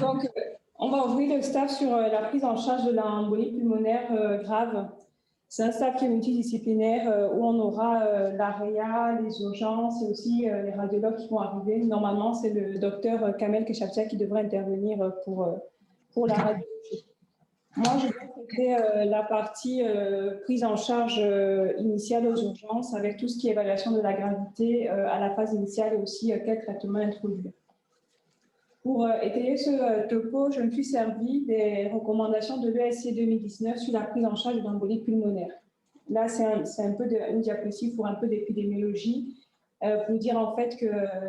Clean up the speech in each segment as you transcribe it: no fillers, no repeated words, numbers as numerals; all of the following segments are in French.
Donc, on va ouvrir le staff sur la prise en charge de l'embolie pulmonaire grave. C'est un staff qui est multidisciplinaire où on aura l'AREA, les urgences et aussi les radiologues qui vont arriver. Normalement, c'est le docteur Kamel Keshaftia qui devrait intervenir pour la radiologie. Moi, je vais traiter la partie prise en charge initiale aux urgences avec tout ce qui est évaluation de la gravité à la phase initiale et aussi quel traitement introduire. Pour étayer ce topo, je me suis servi des recommandations de l'ESC 2019 sur la prise en charge de l'embolie pulmonaire. Là, c'est un peu une diapositive pour un peu d'épidémiologie, pour dire en fait que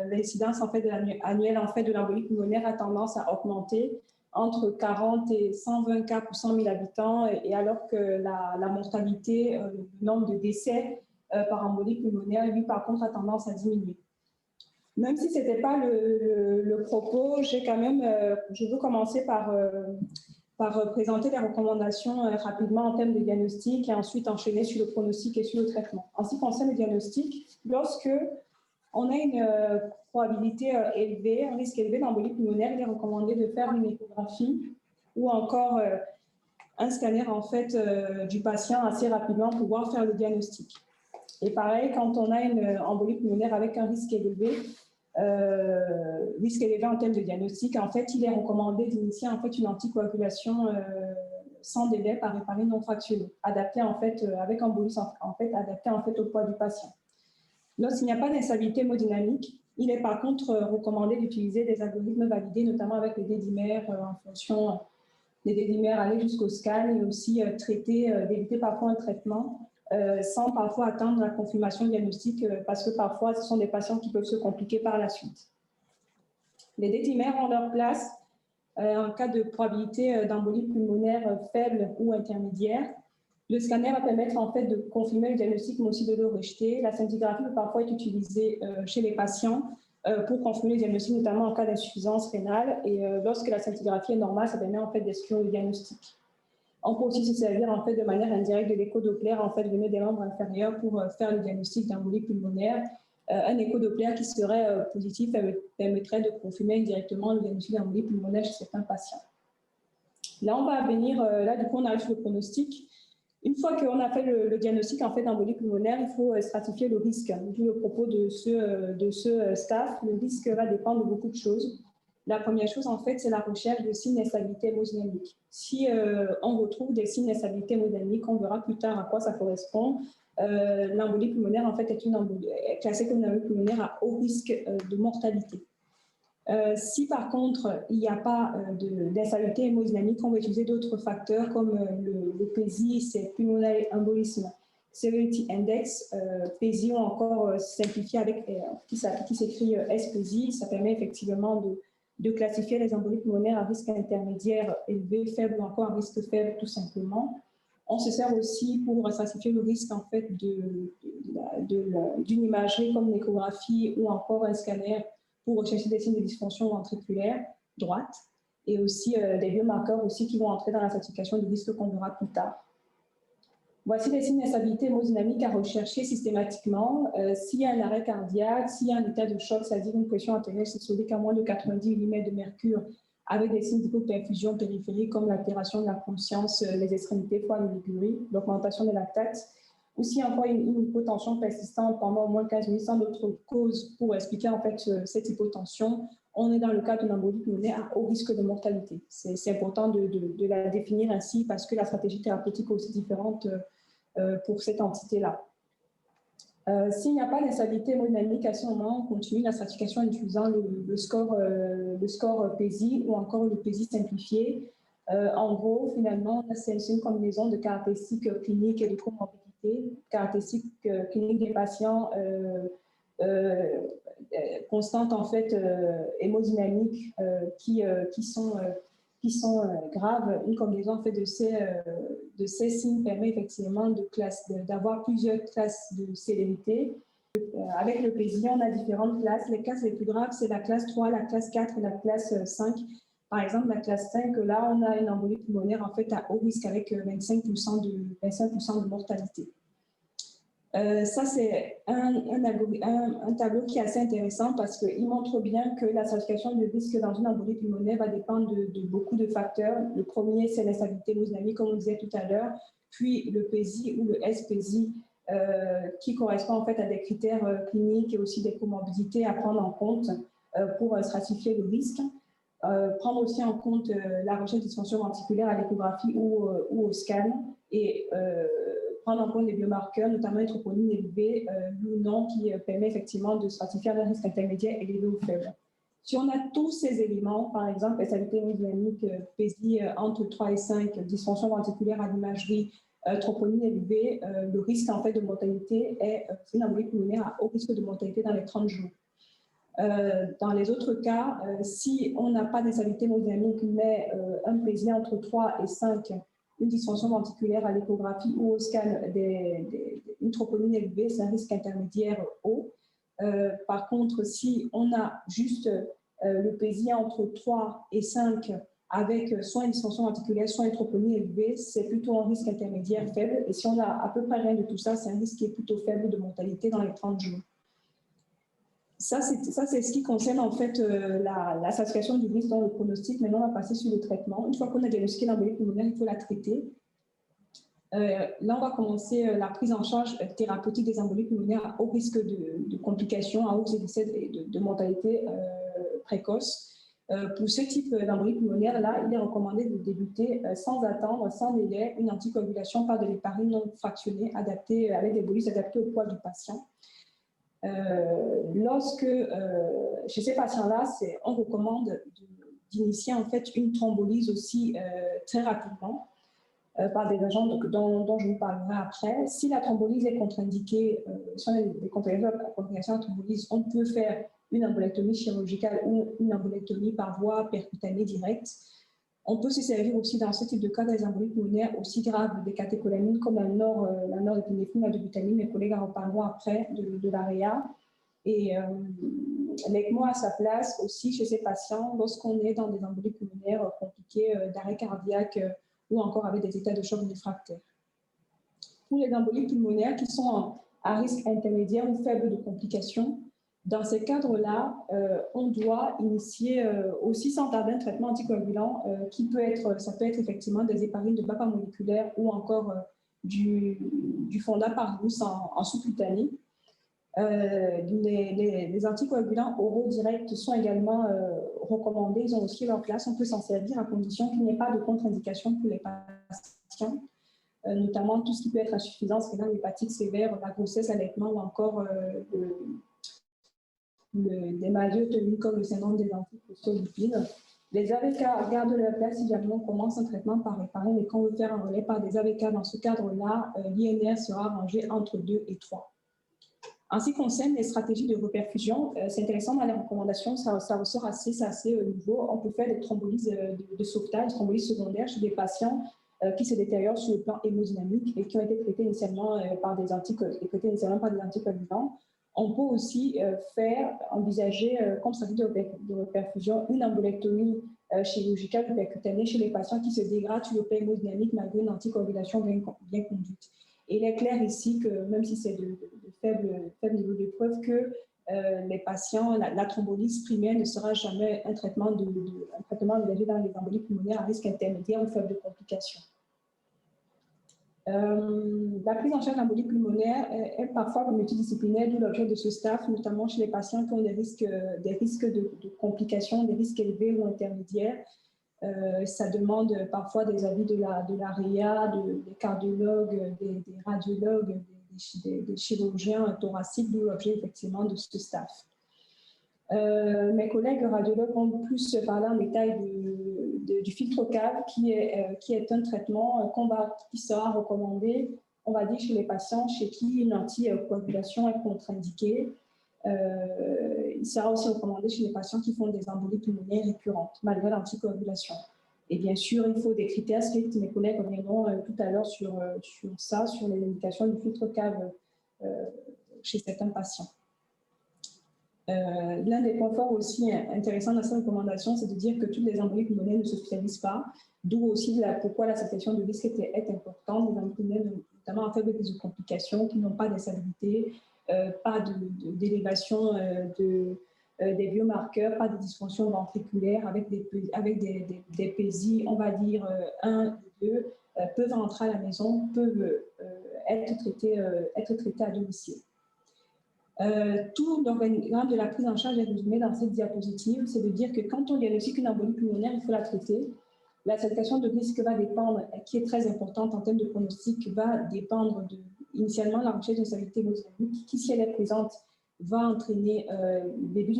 l'incidence en fait, annuelle en fait, de l'embolie pulmonaire a tendance à augmenter entre 40 et 120 cas pour 100 000 habitants, et alors que la mortalité, le nombre de décès par embolie pulmonaire, lui, par contre, a tendance à diminuer. Même si ce n'était pas le propos, j'ai quand même, je veux commencer par présenter les recommandations rapidement en termes de diagnostic et ensuite enchaîner sur le pronostic et sur le traitement. En ce qui concerne le diagnostic, lorsque on a une probabilité élevée, un risque élevé d'embolie pulmonaire, il est recommandé de faire une échographie ou encore un scanner en fait, du patient assez rapidement pour pouvoir faire le diagnostic. Et pareil, quand on a une embolie pulmonaire avec un risque élevé en termes de diagnostic, en fait, il est recommandé d'initier en fait une anticoagulation sans délai par héparine non fractionnée, adaptée en fait avec embolie en fait adaptée en fait au poids du patient. Lorsqu'il n'y a pas d'instabilité hémodynamique, il est par contre recommandé d'utiliser des algorithmes validés, notamment avec les dédimères en fonction des dédimères aller jusqu'au scan et aussi d'éviter parfois un traitement sans parfois attendre la confirmation diagnostique parce que parfois ce sont des patients qui peuvent se compliquer par la suite. Les dédimères ont leur place en cas de probabilité d'embolie pulmonaire faible ou intermédiaire. Le scanner va permettre en fait de confirmer le diagnostic, mais aussi de le rejeter. La scintigraphie peut parfois être utilisée chez les patients pour confirmer le diagnostic, notamment en cas d'insuffisance rénale. Et lorsque la scintigraphie est normale, ça permet en fait d'exclure le diagnostic. On peut aussi se servir en fait de manière indirecte de l'écho Doppler en fait venu des membres inférieurs pour faire le diagnostic d'embolie pulmonaire. Un écho Doppler qui serait positif permettrait de confirmer directement le diagnostic d'embolie pulmonaire chez certains patients. Là, on va venir, là du coup, on arrive sur le pronostic. Une fois qu'on a fait le diagnostic en fait d'embolie pulmonaire, il faut stratifier le risque. D'où le propos de ce staff, le risque va dépendre de beaucoup de choses. La première chose, en fait, c'est la recherche de signes d'instabilité hémodynamique. Si on retrouve des signes d'instabilité hémodynamique, on verra plus tard à quoi ça correspond. L'embolie pulmonaire, en fait, est classée comme une embolie pulmonaire à haut risque de mortalité. Si par contre, il n'y a pas d'instabilité hémodynamique, on va utiliser d'autres facteurs comme le PESI, c'est Pulmonary Embolism Severity Index, PESI ou encore simplifié avec, qui s'écrit SPESI. Ça permet effectivement de classifier les embolies pulmonaires à risque intermédiaire, élevé, faible ou encore à risque faible tout simplement. On se sert aussi pour classifier le risque en fait d'une imagerie comme une échographie ou encore un scanner pour rechercher des signes de dysfonction ventriculaire droite et aussi des biomarqueurs aussi qui vont entrer dans la stratification du risque qu'on verra plus tard. Voici les signes d'instabilité hémodynamique à rechercher systématiquement. S'il y a un arrêt cardiaque, s'il y a un état de choc, c'est-à-dire une pression artérielle systolique à moins de 90 mm de mercure avec des signes d'hypoperfusion périphérique comme l'altération de la conscience, les extrémités, foie et ligurie, l'augmentation des lactates, ou si encore une hypotension persistante pendant au moins 15 minutes sans d'autre cause pour expliquer en fait cette hypotension, on est dans le cas d'une embolie pulmonaire à haut risque de mortalité. C'est important de la définir ainsi parce que la stratégie thérapeutique est aussi différente pour cette entité-là. S'il n'y a pas d'instabilité hémodynamique, à ce moment, on continue la stratification en utilisant le score PESI ou encore le PESI simplifié. En gros, finalement, c'est une combinaison de caractéristiques cliniques et de comorbidité, caractéristiques cliniques des patients constantes en fait hémodynamiques qui sont graves. Une combinaison en fait de ces signes permet effectivement d'avoir plusieurs classes de sévérité. Avec le PESI, on a différentes classes. Les classes les plus graves, c'est la classe 3, la classe 4 et la classe 5. Par exemple, la classe 5, là, on a une embolie pulmonaire en fait à haut risque avec 25% de mortalité. Ça, c'est un tableau qui est assez intéressant parce qu'il montre bien que la stratification du risque dans une embolie pulmonaire va dépendre de beaucoup de facteurs. Le premier, c'est l'instabilité hémodynamique, comme on disait tout à l'heure, puis le PESI ou le SPESI, qui correspond en fait à des critères cliniques et aussi des comorbidités à prendre en compte pour stratifier le risque. Prendre aussi en compte la recherche de dysfonction ventriculaire à l'échographie ou au scan et prendre en compte les biomarqueurs, notamment les troponines élevées, ou non, qui permet effectivement de stratifier un risque intermédiaire élevé ou faible. Si on a tous ces éléments, par exemple, stabilité hémodynamique, PESI entre 3 et 5, dysfonction ventriculaire à l'imagerie, troponine élevée, le risque en fait de mortalité est une embolie pulmonaire à haut risque de mortalité dans les 30 jours. Dans les autres cas, si on n'a pas d'instabilité hémodynamique, mais un PESI entre 3 et 5, une dysfonction ventriculaire à l'échographie ou au scan, une troponine élevée, c'est un risque intermédiaire haut. Par contre, si on a juste le PESI entre 3 et 5 avec soit une dysfonction ventriculaire, soit une troponine élevée, c'est plutôt un risque intermédiaire faible. Et si on a à peu près rien de tout ça, c'est un risque qui est plutôt faible de mortalité dans les 30 jours. Ça, c'est ce qui concerne en fait la stratification du risque dans le pronostic. Maintenant, on va passer sur le traitement. Une fois qu'on a diagnostiqué l'embolie pulmonaire, il faut la traiter. Là, on va commencer la prise en charge thérapeutique des embolies pulmonaires à haut risque de complications, à haut risque de mortalité précoce. Pour ce type d'embolie pulmonaire, là, il est recommandé de débuter sans attendre, sans délai, une anticoagulation par de l'héparine non fractionnée adaptée, avec des bolus adaptés au poids du patient. Chez ces patients-là, on recommande d'initier en fait une thrombolyse aussi très rapidement par des agents dont je vous parlerai après. Si la thrombolyse est contre-indiquée, si on a des complications de thrombolyse, on peut faire une embolectomie chirurgicale ou une embolectomie par voie percutanée directe. On peut se servir aussi dans ce type de cas des embolies pulmonaires aussi graves des catécholamines comme la norépinéphrine, la dobutamine. Mes collègues en reparleront après de l'AREA. Et l'ECMO à sa place aussi chez ces patients lorsqu'on est dans des embolies pulmonaires compliquées d'arrêt cardiaque ou encore avec des états de choc réfractaire. Pour les embolies pulmonaires qui sont à risque intermédiaire ou faible de complications, dans ces cadres-là, on doit initier aussi sans tarder un traitement anticoagulant ça peut être effectivement des héparines de BAPA moléculaire ou encore du fondaparinus en sous-cutané. Les anticoagulants oraux directs sont également recommandés, ils ont aussi leur place, on peut s'en servir à condition qu'il n'y ait pas de contre-indication pour les patients, notamment tout ce qui peut être insuffisance rénale hépatique sévère, la grossesse, l'allaitement ou encore des maladies auto-immunes comme le syndrome des antiphospholipides. Les AVK gardent leur place si jamais on commence un traitement par héparine et qu'on veut faire un relais par des AVK. Dans ce cadre-là, l'INR sera rangé entre 2 et 3. En ce qui concerne les stratégies de reperfusion, c'est intéressant dans les recommandations, ça ressort assez nouveau. On peut faire des thrombolyses de sauvetage, des thrombolyses secondaires chez des patients qui se détériorent sur le plan hémodynamique et qui ont été traités initialement par des anticoagulants. On peut aussi envisager comme stratégie de reperfusion une embolectomie chirurgicale ou percutanée chez les patients qui se dégradent sur le plan hémodynamique malgré une anticoagulation bien conduite. Et il est clair ici que, même si c'est de faible niveau de preuve, que les patients, la thrombolyse primaire ne sera jamais un traitement engagé dans les embolies pulmonaires à risque intermédiaire ou faible de complications. La prise en charge de l'embolie pulmonaire est parfois multidisciplinaire, d'où l'objet de ce staff, notamment chez les patients qui ont des risques de complications, des risques élevés ou intermédiaires. Ça demande parfois des avis de l'AREA, des cardiologues, des radiologues, des chirurgiens thoraciques, d'où l'objet effectivement de ce staff. Mes collègues radiologues vont plus parler en détail du filtre cave, qui est un traitement qui sera recommandé, on va dire, chez les patients chez qui une anticoagulation est contre-indiquée. Il sera aussi recommandé chez les patients qui font des embolies pulmonaires récurrentes, malgré l'anticoagulation. Et bien sûr, il faut des critères stricts. Mes collègues reviendront tout à l'heure sur ça, sur les indications du filtre cave chez certains patients. L'un des points forts aussi intéressants dans ces recommandations, c'est de dire que toutes les embolies pulmonaires ne s'hospitalisent pas, d'où aussi pourquoi la situation de risque est importante. Les embolies pulmonaires notamment à faible risque de complications, qui n'ont pas d'instabilité, pas d'élévation des biomarqueurs, pas de dysfonction ventriculaire avec des PSI, on va dire 1 et 2, peuvent rentrer à la maison, peuvent être traités à domicile. Tout l'organigramme de la prise en charge est résumé dans cette diapositive, c'est de dire que quand on diagnostique une embolie pulmonaire, il faut la traiter. La situation de risque va dépendre, qui est très importante en termes de pronostic, va dépendre initialement la recherche d'instabilité hémodynamique, qui, si elle est présente, va entraîner le début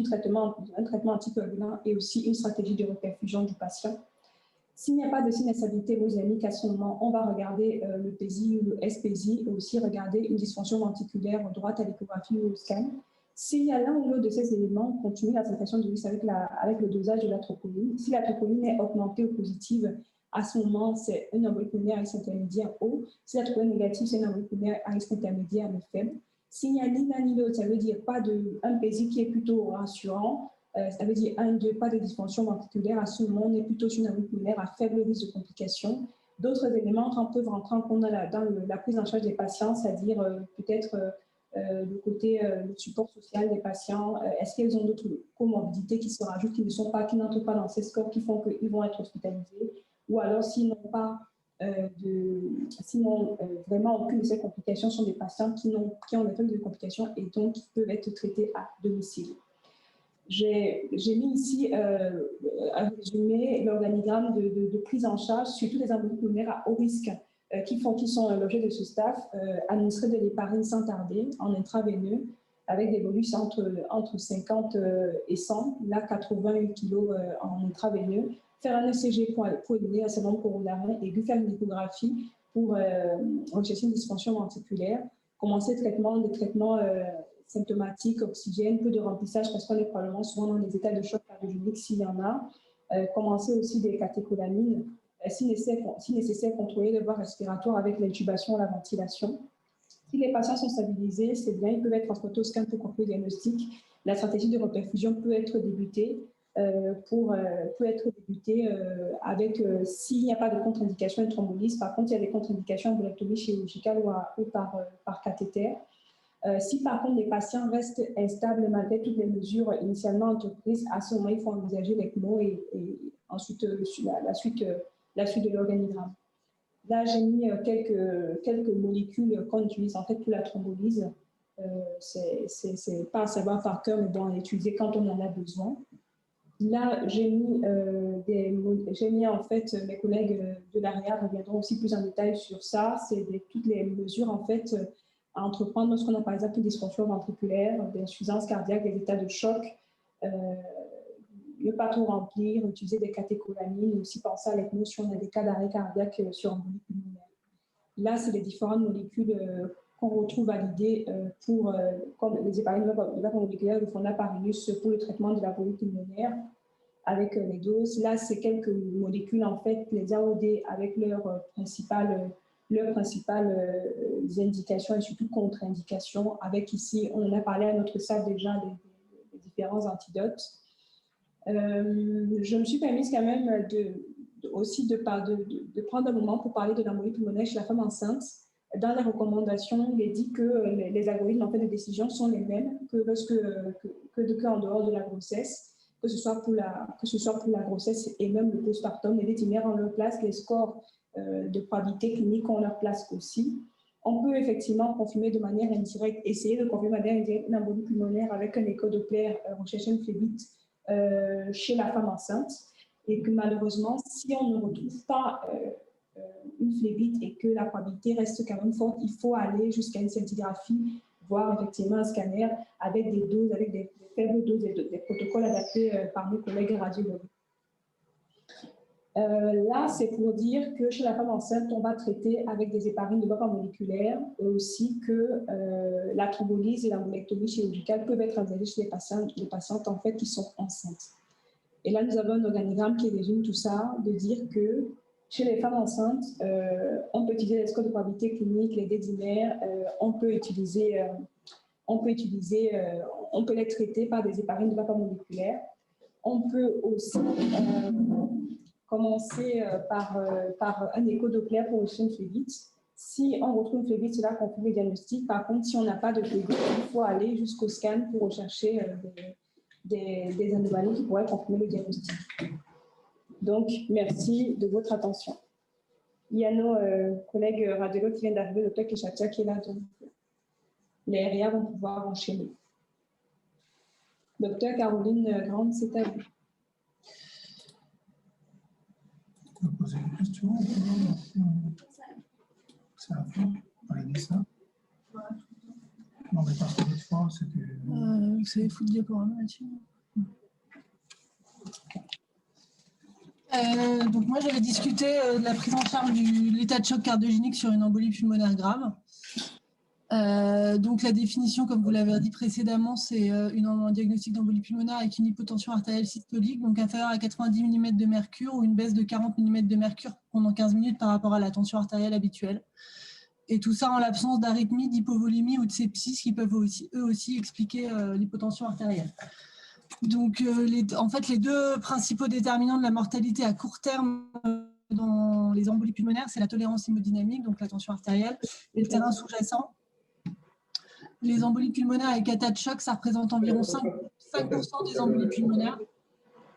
un traitement anticoagulant et aussi une stratégie de reperfusion du patient. S'il n'y a pas de signe d'instabilité hémodynamique à ce moment, on va regarder le PESI ou le SPSI et aussi regarder une dysfonction ventriculaire droite à l'échographie ou au scan. S'il y a l'un ou l'autre de ces éléments, on continue la traitation de risque avec le dosage de la tropoline. Si la tropoline est augmentée ou positive, à ce moment, c'est une embolie pulmonaire à risque intermédiaire haut. Si la tropoline est négative, c'est une embolie pulmonaire à risque intermédiaire mais faible. S'il n'y a ni l'un ni l'autre, ça veut dire pas un PESI qui est plutôt rassurant, ça veut dire 1, 2, pas de dysfonction ventriculaire. À ce moment, on est plutôt sur une embolie pulmonaire à faible risque de complications. D'autres éléments peuvent rentrer en compte dans la prise en charge des patients, c'est-à-dire peut-être le côté le support social des patients. Est-ce qu'ils ont d'autres comorbidités qui se rajoutent, qui n'entrent pas dans ces scores, qui font qu'ils vont être hospitalisés, ou alors s'ils n'ont pas vraiment aucune de ces complications, sont des patients qui ont des faibles de complications et donc qui peuvent être traités à domicile. J'ai mis ici un résumé l'organigramme de prise en charge sur tous les embolies pulmonaires à haut risque qui sont l'objet de ce staff, administrer de l'héparine sans tarder en intraveineux avec des bolus entre 50 et 100, là 88 kg en intraveineux, faire un ECG pour éliminer un syndrome coronarien aigu, faire une échographie pour rechercher une dysfonction ventriculaire, commencer des traitements symptomatiques, oxygène, peu de remplissage parce qu'on est probablement souvent dans des états de choc cardiogénique s'il y en a, commencer aussi des catécholamines, si nécessaire, contrôler les voies respiratoires avec l'intubation et la ventilation. Si les patients sont stabilisés, c'est bien, ils peuvent être transportés au scan pour conclure le diagnostic. La stratégie de reperfusion peut être débutée avec, s'il n'y a pas de contre-indication de thrombolyse. Par contre, il y a des contre-indications embolectomie chirurgicale ou par cathéter. Si par contre les patients restent instables malgré toutes les mesures initialement entreprises, à ce moment, il faut envisager l'ECMO et ensuite la suite de l'organigramme. Là, j'ai mis quelques molécules qu'on utilise en fait pour la thrombolyse. C'est pas à savoir par cœur, mais bon, à utiliser quand on en a besoin. Là, j'ai mis en fait, mes collègues de l'AREA reviendront aussi plus en détail sur ça. C'est toutes les mesures en fait à entreprendre lorsqu'on a par exemple une dysfonction ventriculaire, des insuffisances cardiaques, des états de choc, ne pas trop remplir, utiliser des catécholamines, aussi penser à l'ECMO si on a des cas d'arrêt cardiaque sur embolie pulmonaire. Là, c'est les différentes molécules qu'on retrouve validées comme les héparines moléculaires de fondaparinus pour le traitement de la embolie pulmonaire avec les doses. Là, c'est quelques molécules, en fait, les AOD avec leurs principales indications et surtout contre-indications. Avec ici, on a parlé à notre staff déjà des différents antidotes. Je me suis permise quand même de prendre un moment pour parler de l'embolie pulmonaire chez la femme enceinte. Dans les recommandations, il est dit que les algorithmes en fait, de décision sont les mêmes qu'en dehors de la grossesse, que ce soit pour la grossesse et même le postpartum. Les vétérinaires ont leur place, les scores de probabilité clinique ont leur place aussi. On peut effectivement confirmer de manière indirecte, essayer de confirmer de manière indirecte une embolie pulmonaire avec un écho-doppler, rechercher une phlébite chez la femme enceinte, et que malheureusement, si on ne retrouve pas une phlébite et que la probabilité reste quand même forte, il faut aller jusqu'à une scintigraphie, voire effectivement un scanner avec des doses, avec des faibles doses et des protocoles adaptés par nos collègues radiologues. Là, c'est pour dire que chez la femme enceinte, on va traiter avec des héparines de bas moléculaire et aussi que la thrombolyse et l'embolectomie chirurgicale peuvent être envisagées chez les patientes en fait, qui sont enceintes. Et là, nous avons un organigramme qui résume tout ça, de dire que chez les femmes enceintes, on peut utiliser les scores de probabilité clinique, les dédimères, on peut les traiter par des héparines de bas moléculaire. On peut aussi commencer par un écho-doppler pour aussi une phlébite. Si on retrouve une phlébiite, cela confirme le diagnostic. Par contre, si on n'a pas de phlébiite, il faut aller jusqu'au scan pour rechercher des anomalies qui pourraient confirmer le diagnostic. Donc, merci de votre attention. Il y a nos collègues radiologues qui viennent d'arriver, le docteur Keshatia qui est là, donc les RIA vont pouvoir enchaîner. Docteur Caroline Grande, c'est à vous. Tu peux poser une question? C'est la fin, on a dit ça. Non, mais parce que l'autre fois, c'était... C'est fou de diaporama là-dessus. Donc moi, j'avais discuté de la prise en charge de l'état de choc cardiogénique sur une embolie pulmonaire grave. Donc la définition, comme vous l'avez dit précédemment, c'est un diagnostic d'embolie pulmonaire avec une hypotension artérielle systolique, donc inférieure à 90 mm de mercure ou une baisse de 40 mm de mercure pendant 15 minutes par rapport à la tension artérielle habituelle. Et tout ça en l'absence d'arythmie, d'hypovolémie ou de sepsis qui peuvent eux aussi expliquer l'hypotension artérielle. Donc, en fait, les deux principaux déterminants de la mortalité à court terme dans les embolies pulmonaires, c'est la tolérance hémodynamique, donc la tension artérielle, et le terrain sous-jacent. Les embolies pulmonaires avec état de choc, ça représente environ 5% des embolies pulmonaires.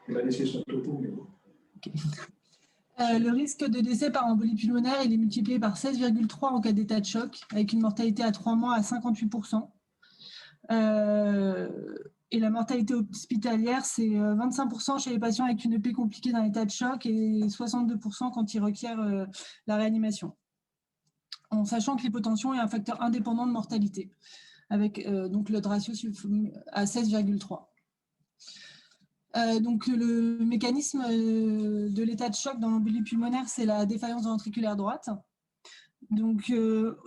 Il a laissé son topo, mais bon. Le risque de décès par embolie pulmonaire, il est multiplié par 16,3 en cas d'état de choc, avec une mortalité à 3 mois à 58%. Et la mortalité hospitalière, c'est 25% chez les patients avec une EP compliquée d'un état de choc et 62% quand ils requièrent la réanimation. En sachant que l'hypotension est un facteur indépendant de mortalité, avec donc le ratio à 16,3. Donc le mécanisme de l'état de choc dans l'embolie pulmonaire, c'est la défaillance ventriculaire droite. Donc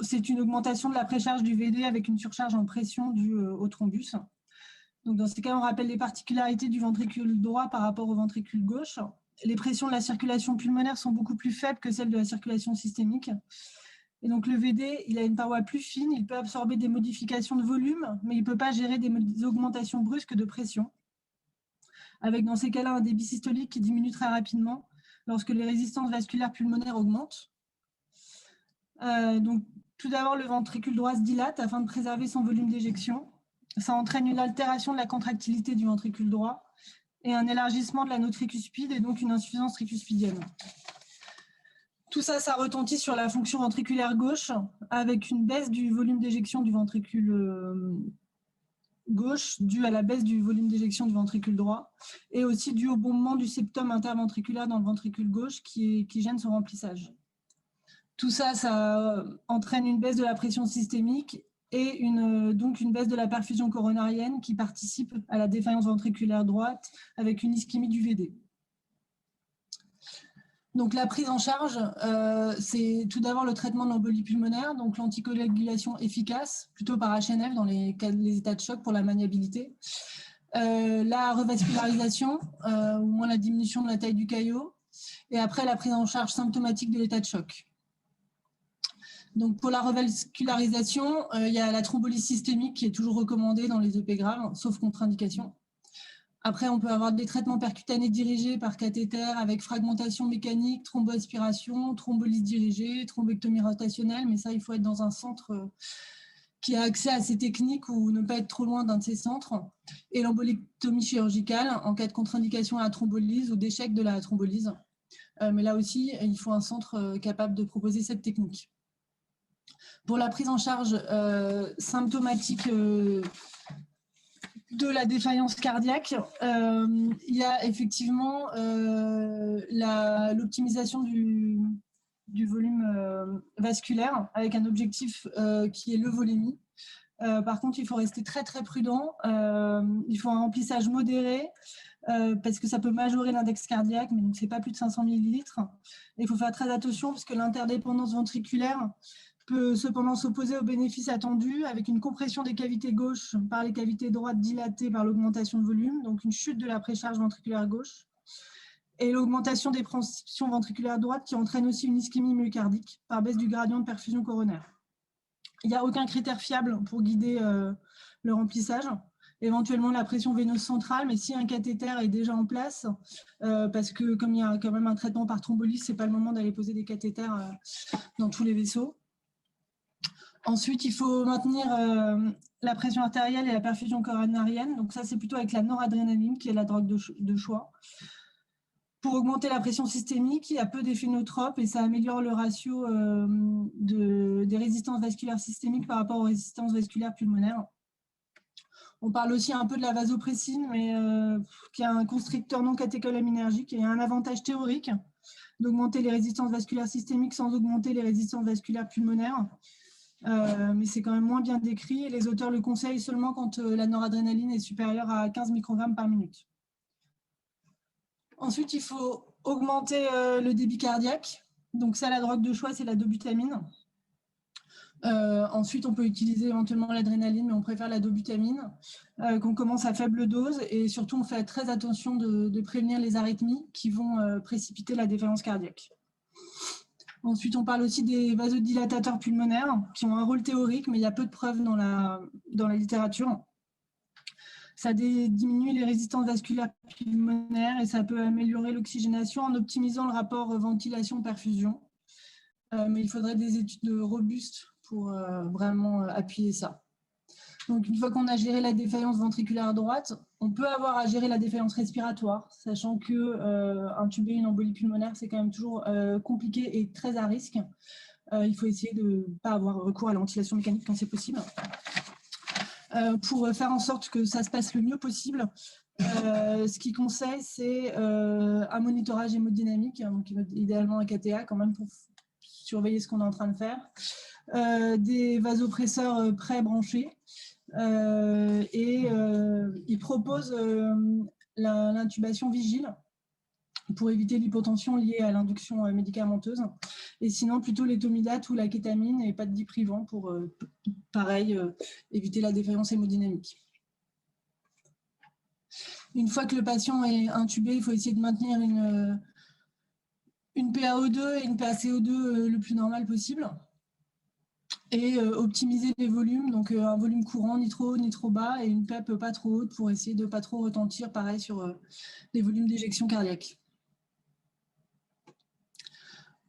c'est une augmentation de la précharge du VD avec une surcharge en pression due au thrombus. Donc dans ces cas, on rappelle les particularités du ventricule droit par rapport au ventricule gauche. Les pressions de la circulation pulmonaire sont beaucoup plus faibles que celles de la circulation systémique. Et donc le VD, il a une paroi plus fine, il peut absorber des modifications de volume, mais il ne peut pas gérer des augmentations brusques de pression. Avec dans ces cas-là un débit systolique qui diminue très rapidement lorsque les résistances vasculaires pulmonaires augmentent. Donc, tout d'abord, le ventricule droit se dilate afin de préserver son volume d'éjection. Ça entraîne une altération de la contractilité du ventricule droit et un élargissement de la note tricuspide et donc une insuffisance tricuspidienne. Tout ça, ça retentit sur la fonction ventriculaire gauche avec une baisse du volume d'éjection du ventricule gauche due à la baisse du volume d'éjection du ventricule droit et aussi due au bombement du septum interventriculaire dans le ventricule gauche qui gêne son remplissage. Tout ça, ça entraîne une baisse de la pression systémique et donc une baisse de la perfusion coronarienne qui participe à la défaillance ventriculaire droite avec une ischémie du VD. Donc la prise en charge, c'est tout d'abord le traitement de l'embolie pulmonaire, donc l'anticoagulation efficace, plutôt par HNF dans les états de choc pour la maniabilité. La revascularisation, ou moins la diminution de la taille du caillot, et après la prise en charge symptomatique de l'état de choc. Donc pour la revascularisation, il y a la thrombolyse systémique qui est toujours recommandée dans les EP graves, sauf contre-indication. Après, on peut avoir des traitements percutanés dirigés par cathéter avec fragmentation mécanique, thromboaspiration, thrombolyse dirigée, thrombectomie rotationnelle, mais ça, il faut être dans un centre qui a accès à ces techniques ou ne pas être trop loin d'un de ces centres. Et l'embolectomie chirurgicale en cas de contre-indication à la thrombolyse ou d'échec de la thrombolyse. Mais là aussi, il faut un centre capable de proposer cette technique. Pour la prise en charge symptomatique de la défaillance cardiaque, il y a effectivement l'optimisation du volume vasculaire avec un objectif qui est l'euvolémie. Par contre, il faut rester très très prudent. Il faut un remplissage modéré parce que ça peut majorer l'index cardiaque, mais ce n'est pas plus de 500 millilitres. Il faut faire très attention parce que l'interdépendance ventriculaire peut cependant s'opposer aux bénéfices attendus avec une compression des cavités gauches par les cavités droites dilatées par l'augmentation de volume, donc une chute de la précharge ventriculaire gauche, et l'augmentation des pressions ventriculaires droites qui entraîne aussi une ischémie myocardique par baisse du gradient de perfusion coronaire. Il n'y a aucun critère fiable pour guider le remplissage. Éventuellement la pression veineuse centrale, mais si un cathéter est déjà en place, parce que comme il y a quand même un traitement par thrombolyse, ce n'est pas le moment d'aller poser des cathéters dans tous les vaisseaux. Ensuite, il faut maintenir la pression artérielle et la perfusion coronarienne. Donc ça, c'est plutôt avec la noradrénaline, qui est la drogue de choix. Pour augmenter la pression systémique, il y a peu d'effets inotropes et ça améliore le ratio des résistances vasculaires systémiques par rapport aux résistances vasculaires pulmonaires. On parle aussi un peu de la vasopressine, mais qui est un constricteur non catécholaminergique et a un avantage théorique d'augmenter les résistances vasculaires systémiques sans augmenter les résistances vasculaires pulmonaires. Mais c'est quand même moins bien décrit et les auteurs le conseillent seulement quand la noradrénaline est supérieure à 15 microgrammes par minute. Ensuite, il faut augmenter le débit cardiaque. Donc ça, la drogue de choix, c'est la dobutamine. Ensuite, on peut utiliser éventuellement l'adrénaline, mais on préfère la dobutamine, qu'on commence à faible dose. Et surtout, on fait très attention de prévenir les arythmies qui vont précipiter la défaillance cardiaque. Ensuite, on parle aussi des vasodilatateurs pulmonaires, qui ont un rôle théorique, mais il y a peu de preuves dans la littérature. Ça diminue les résistances vasculaires pulmonaires et ça peut améliorer l'oxygénation en optimisant le rapport ventilation-perfusion. Mais il faudrait des études robustes pour vraiment appuyer ça. Donc, une fois qu'on a géré la défaillance ventriculaire droite, on peut avoir à gérer la défaillance respiratoire, sachant que intuber une embolie pulmonaire, c'est quand même toujours compliqué et très à risque. Il faut essayer de ne pas avoir recours à la ventilation mécanique quand c'est possible. Pour faire en sorte que ça se passe le mieux possible, ce qu'ils conseillent, c'est un monitorage hémodynamique, donc idéalement un KTA quand même pour surveiller ce qu'on est en train de faire, des vasopresseurs pré-branchés, et ils proposent l'intubation vigile pour éviter l'hypotension liée à l'induction médicamenteuse. Et sinon, plutôt l'étomidate ou la kétamine et pas de diprivant pour, pareil, éviter la défaillance hémodynamique. Une fois que le patient est intubé, il faut essayer de maintenir une PaO2 et une PaCO2 le plus normal possible. Et optimiser les volumes, donc un volume courant, ni trop haut, ni trop bas, et une PEP pas trop haute pour essayer de ne pas trop retentir, pareil, sur les volumes d'éjection cardiaque.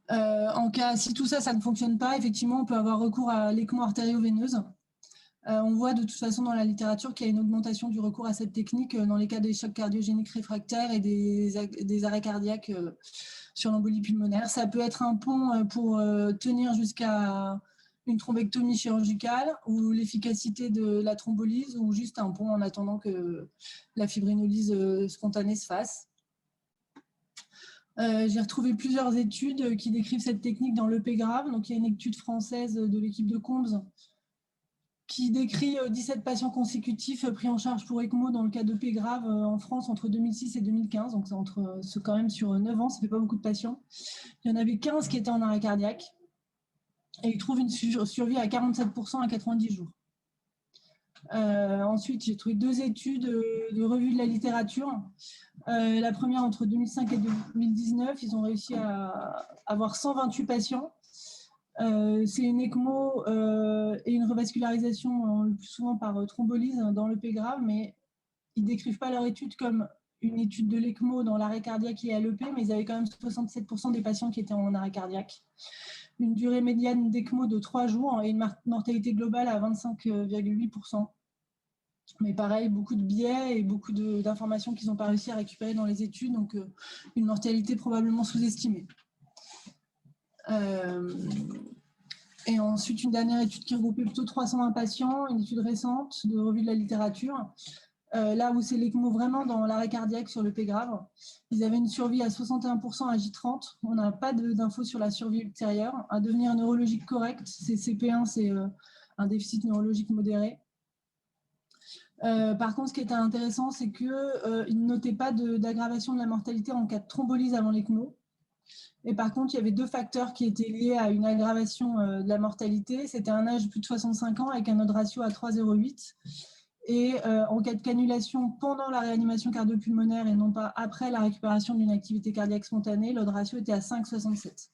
En cas, si tout ça, ça ne fonctionne pas, effectivement, on peut avoir recours à l'ECMO artério-veineuse. On voit de toute façon dans la littérature qu'il y a une augmentation du recours à cette technique dans les cas des chocs cardiogéniques réfractaires et des arrêts cardiaques sur l'embolie pulmonaire. Ça peut être un pont pour tenir jusqu'à une thrombectomie chirurgicale ou l'efficacité de la thrombolyse ou juste un pont en attendant que la fibrinolyse spontanée se fasse. J'ai retrouvé plusieurs études qui décrivent cette technique dans l'EP grave. Donc, il y a une étude française de l'équipe de Combs qui décrit 17 patients consécutifs pris en charge pour ECMO dans le cas d'EP grave en France entre 2006 et 2015. Donc, c'est quand même sur 9 ans, ça ne fait pas beaucoup de patients. Il y en avait 15 qui étaient en arrêt cardiaque et ils trouvent une survie à 47% à 90 jours. Ensuite, j'ai trouvé 2 études de revue de la littérature. La première, entre 2005 et 2019, ils ont réussi à avoir 128 patients. C'est une ECMO et une revascularisation le plus souvent par thrombolyse dans l'EP grave, mais ils ne décrivent pas leur étude comme une étude de l'ECMO dans l'arrêt cardiaque et à l'EP, mais ils avaient quand même 67% des patients qui étaient en arrêt cardiaque. Une durée médiane d'ECMO de 3 jours et une mortalité globale à 25,8%. Mais pareil, beaucoup de biais et beaucoup d'informations qu'ils n'ont pas réussi à récupérer dans les études, donc une mortalité probablement sous-estimée. Et ensuite, une dernière étude qui regroupait plutôt 320 patients, une étude récente de revue de la littérature. Là où c'est l'ECMO vraiment dans l'arrêt cardiaque sur le P grave, ils avaient une survie à 61% à J30. On n'a pas d'infos sur la survie ultérieure. Un devenir neurologique correct, c'est CP1, c'est un déficit neurologique modéré. Par contre, ce qui était intéressant, c'est qu'ils ne notaient pas d'aggravation de la mortalité en cas de thrombolyse avant l'ECMO. Et par contre, il y avait 2 facteurs qui étaient liés à une aggravation de la mortalité. C'était un âge de plus de 65 ans avec un odds ratio à 3,08. Et en cas de cannulation pendant la réanimation cardiopulmonaire et non pas après la récupération d'une activité cardiaque spontanée, l'odds ratio était à 5,67.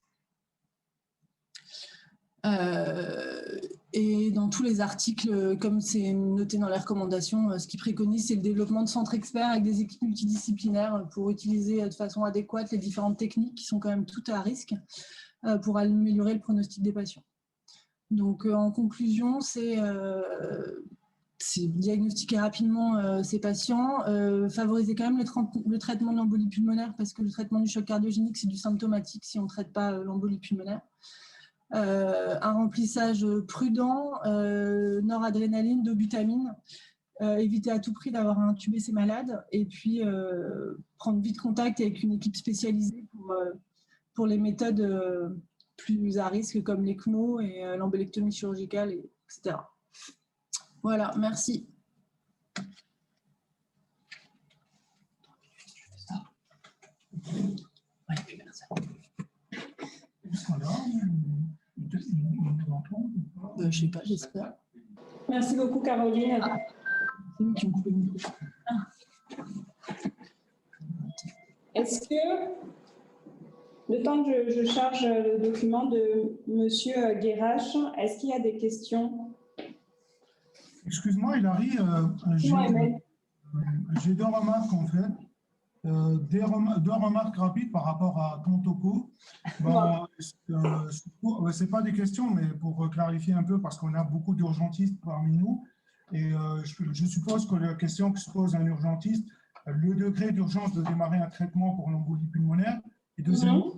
Et dans tous les articles, comme c'est noté dans les recommandations, ce qu'ils préconisent, c'est le développement de centres experts avec des équipes multidisciplinaires pour utiliser de façon adéquate les différentes techniques qui sont quand même toutes à risque pour améliorer le pronostic des patients. Donc, en conclusion, c'est diagnostiquer rapidement ces patients, favoriser quand même le traitement de l'embolie pulmonaire parce que le traitement du choc cardiogénique, c'est du symptomatique si on ne traite pas l'embolie pulmonaire. Un remplissage prudent, noradrénaline, dobutamine, éviter à tout prix d'avoir à intuber ces malades et puis prendre vite contact avec une équipe spécialisée pour les méthodes plus à risque comme l'ECMO et l'embolectomie chirurgicale, etc. Voilà, merci. Je ne sais pas, j'espère. Merci beaucoup, Caroline. C'est nous qui ont coupé le micro. Est-ce que, le temps que je charge le document de M. Guérache, est-ce qu'il y a des questions? Excuse-moi, Hilary, j'ai deux remarques en fait. Deux remarques rapides par rapport à ton topo. C'est pas des questions, mais pour clarifier un peu, parce qu'on a beaucoup d'urgentistes parmi nous. Et je suppose que la question que se pose un urgentiste, le degré d'urgence de démarrer un traitement pour l'embolie pulmonaire, et deuxièmement,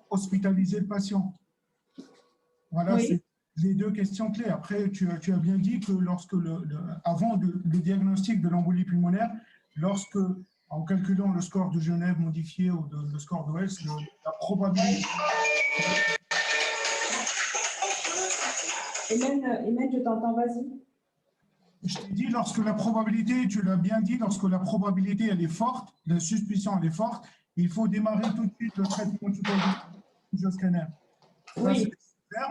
hospitaliser le patient. Voilà, oui. C'est les deux questions clés. Après, tu as bien dit que avant le diagnostic de l'embolie pulmonaire, lorsque, en calculant le score de Genève modifié ou le score d'OS, la probabilité... Emmanuel, je t'entends, vas-y. Je t'ai dit, lorsque la probabilité, tu l'as bien dit, lorsque la probabilité elle est forte, la suspicion elle est forte, il faut démarrer tout de suite le traitement du scanner. Oui.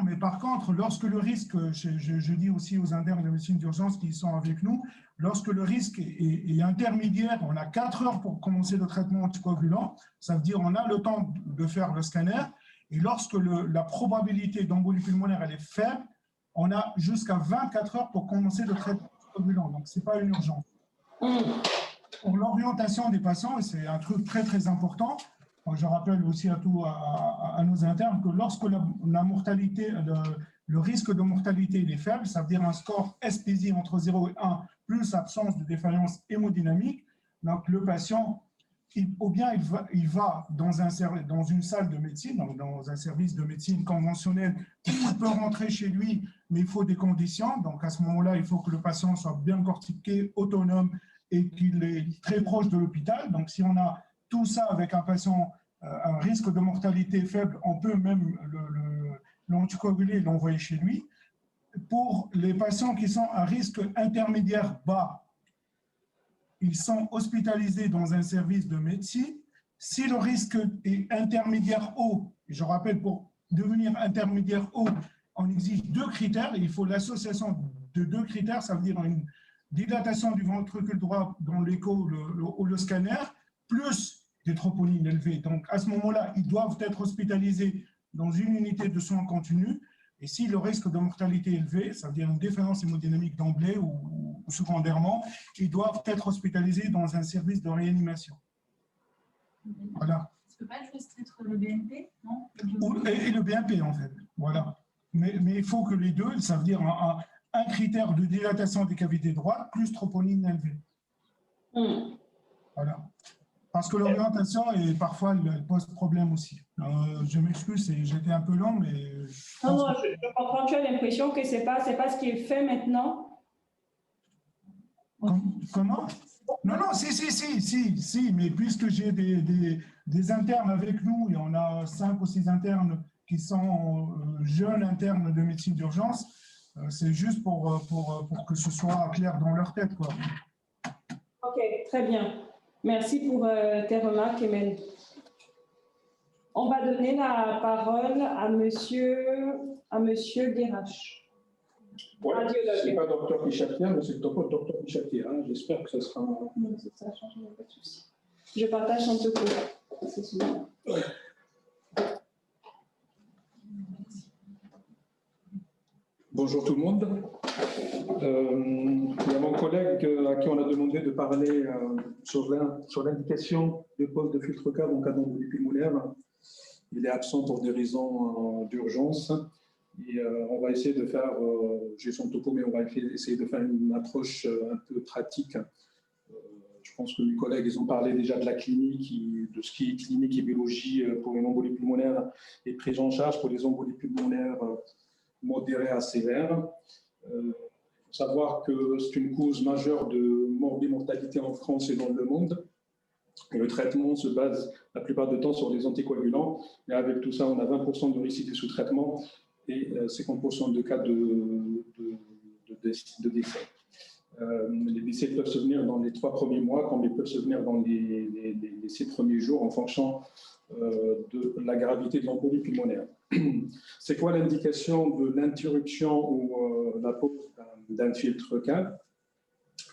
Mais par contre, lorsque le risque, je dis aussi aux internes de médecine d'urgence qui sont avec nous, lorsque le risque est intermédiaire, on a 4 heures pour commencer le traitement anticoagulant, ça veut dire on a le temps de faire le scanner, et lorsque la probabilité d'embolie pulmonaire elle est faible, on a jusqu'à 24 heures pour commencer le traitement anticoagulant, donc ce n'est pas une urgence. Pour l'orientation des patients, et c'est un truc très très important, je rappelle aussi à nos internes que lorsque la mortalité, le risque de mortalité il est faible, ça veut dire un score SPSI entre 0 et 1, plus absence de défaillance hémodynamique, donc le patient, ou bien il va dans une salle de médecine, donc dans un service de médecine conventionnel, il peut rentrer chez lui, mais il faut des conditions, donc à ce moment-là, il faut que le patient soit bien cortiqué, autonome, et qu'il est très proche de l'hôpital. Donc si on a tout ça avec un patient, un risque de mortalité faible, on peut même l'anticoaguler et l'envoyer chez lui. Pour les patients qui sont à risque intermédiaire bas, ils sont hospitalisés dans un service de médecine. Si le risque est intermédiaire haut, je rappelle, pour devenir intermédiaire haut, on exige 2 critères. Il faut l'association de 2 critères, ça veut dire une dilatation du ventricule droit dans l'écho ou le scanner, plus des troponines élevées. Donc, à ce moment-là, ils doivent être hospitalisés dans une unité de soins continus. Et si le risque de mortalité est élevé, ça veut dire une défaillance hémodynamique d'emblée ou secondairement, ils doivent être hospitalisés dans un service de réanimation. Voilà. Ça ne peut pas être restreindre le BNP, non? Et le BNP, en fait. Voilà. Mais il faut que les deux, ça veut dire un critère de dilatation des cavités droites plus troponine élevée. Voilà. Parce que l'orientation, parfois, elle pose problème aussi. Je m'excuse, j'étais un peu long, mais... Je comprends. Tu as l'impression que ce n'est pas ce qui est fait maintenant. Comment? Non, si, mais puisque j'ai des internes avec nous, et on a 5 ou 6 internes qui sont jeunes internes de médecine d'urgence, c'est juste pour que ce soit clair dans leur tête, quoi. Ok, très bien. Merci pour tes remarques, Emmanuel. On va donner la parole à monsieur Guérache. Ouais, ce n'est pas Dr Pichatia, mais c'est le Dr Pichatia. Hein. J'espère que ce sera... Non, ça change, il n'y a pas de souci. Je partage son topo. C'est celui-là. Bonjour tout le monde. Il y a mon collègue à qui on a demandé de parler sur l'indication de pose de filtre cave en cas d'embolie pulmonaire. Il est absent pour des raisons d'urgence. Et on va essayer de faire, j'ai son topo, mais on va essayer de faire une approche un peu pratique. Je pense que mes collègues, ils ont parlé déjà de la clinique, de ce qui est clinique et biologie pour une embolie pulmonaire et prise en charge pour les embolies pulmonaires modérées à sévères. Il faut savoir que c'est une cause majeure de morbimortalité en France et dans le monde. Et le traitement se base la plupart du temps sur des anticoagulants. Et avec tout ça, on a 20% de récidive sous traitement et 50% de cas de décès. Les décès peuvent se venir dans les 3 premiers mois, comme ils peuvent se venir dans les 6 premiers jours en fonction de la gravité de l'embolie pulmonaire. C'est quoi l'indication de l'interruption ou la pose d'un filtre cave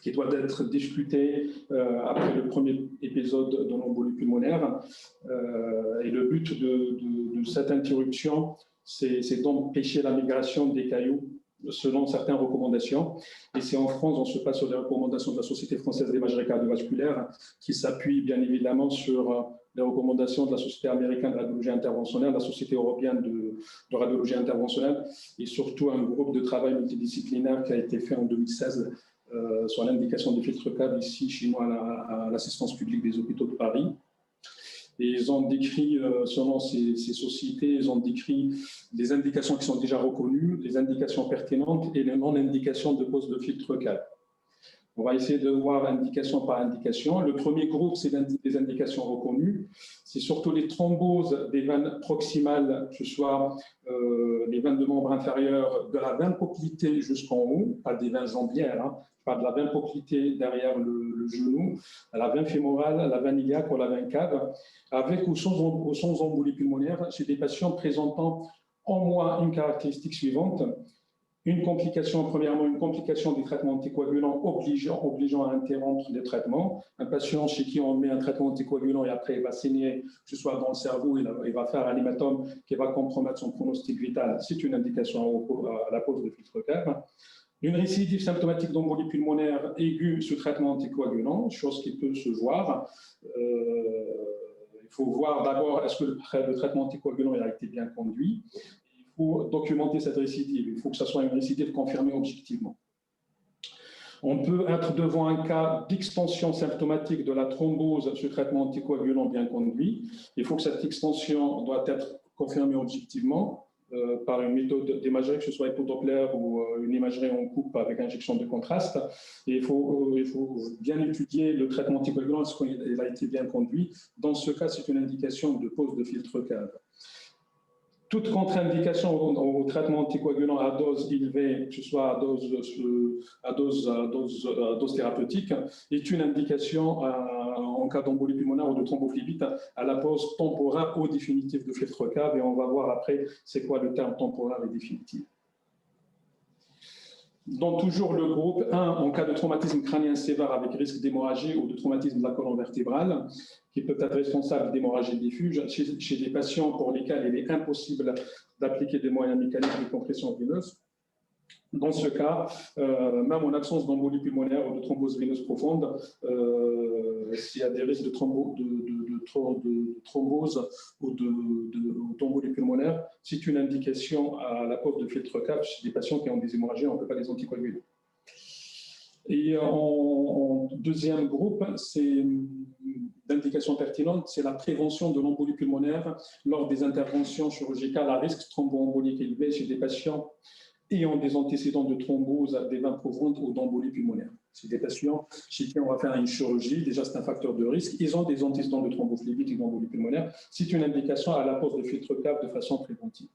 qui doit être discuté après le premier épisode de l'embolie pulmonaire. Et le but de cette interruption, c'est d'empêcher la migration des cailloux selon certaines recommandations. Et c'est en France, on se base sur les recommandations de la Société française d'imagerie cardiovasculaire, qui s'appuie bien évidemment sur les recommandations de la Société américaine de radiologie interventionnelle, la Société européenne de radiologie interventionnelle, et surtout un groupe de travail multidisciplinaire qui a été fait en 2016 sur l'indication des filtres cave ici chez nous à l'assistance publique des hôpitaux de Paris. Et ils ont décrit, selon ces sociétés, ils ont décrit les indications qui sont déjà reconnues, les indications pertinentes et les non-indications de pose de filtre cave. On va essayer de voir indication par indication. Le premier groupe, c'est des indications reconnues. C'est surtout les thromboses des veines proximales, que ce soit les veines de membre inférieur, de la veine poplitée jusqu'en haut, pas des veines jambières, hein, pas de la veine poplitée derrière le genou, la veine fémorale, la veine iliaque ou la veine cave, avec ou sans embolie pulmonaire, chez des patients présentant au moins une caractéristique suivante. Une complication, premièrement, une complication des traitements anticoagulants obligeant à interrompre les traitements. Un patient chez qui on met un traitement anticoagulant et après il va saigner, que ce soit dans le cerveau, il va faire un hématome qui va compromettre son pronostic vital. C'est une indication à la pose de filtre cave. Une récidive symptomatique d'embolie pulmonaire aiguë sous traitement anticoagulant, chose qui peut se voir. Il faut voir d'abord est-ce que le traitement anticoagulant a été bien conduit. Pour documenter cette récidive, il faut que ce soit une récidive confirmée objectivement. On peut être devant un cas d'extension symptomatique de la thrombose sur traitement anticoagulant bien conduit. Il faut que cette extension doit être confirmée objectivement par une méthode d'imagerie, que ce soit écho-Doppler ou une imagerie en coupe avec injection de contraste. Et il faut bien étudier le traitement anticoagulant, est-ce qu'il a été bien conduit. Dans ce cas, c'est une indication de pose de filtre cave. Toute contre-indication au traitement anticoagulant à dose élevée, que ce soit à dose thérapeutique, est une indication en cas d'embolie pulmonaire ou de thrombophlébite à la pose temporaire ou définitive de filtre cave. Et on va voir après c'est quoi le terme temporaire et définitif. Dans toujours le groupe 1, en cas de traumatisme crânien sévère avec risque d'hémorragie ou de traumatisme de la colonne vertébrale, qui peut être responsable d'hémorragie diffuse, chez des patients pour lesquels il est impossible d'appliquer des moyens mécaniques de compression veineuse. Dans ce cas, même en absence d'embolie pulmonaire ou de thrombose veineuse profonde, s'il y a des risques de thrombose ou d'embolie pulmonaire, c'est une indication à la pose de filtre cave chez des patients qui ont des hémorragies, on ne peut pas les anticoaguler. Et en deuxième groupe, c'est d'indication pertinente, c'est la prévention de l'embolie pulmonaire lors des interventions chirurgicales à risque thromboembolique élevé chez des patients ayant des antécédents de thrombose des veines profondes ou d'embolie pulmonaire. C'est des patients chez qui on va faire une chirurgie, déjà c'est un facteur de risque, ils ont des antécédents de thrombophlébite et d'embolie pulmonaire, c'est une indication à la pose de filtre cave de façon préventive.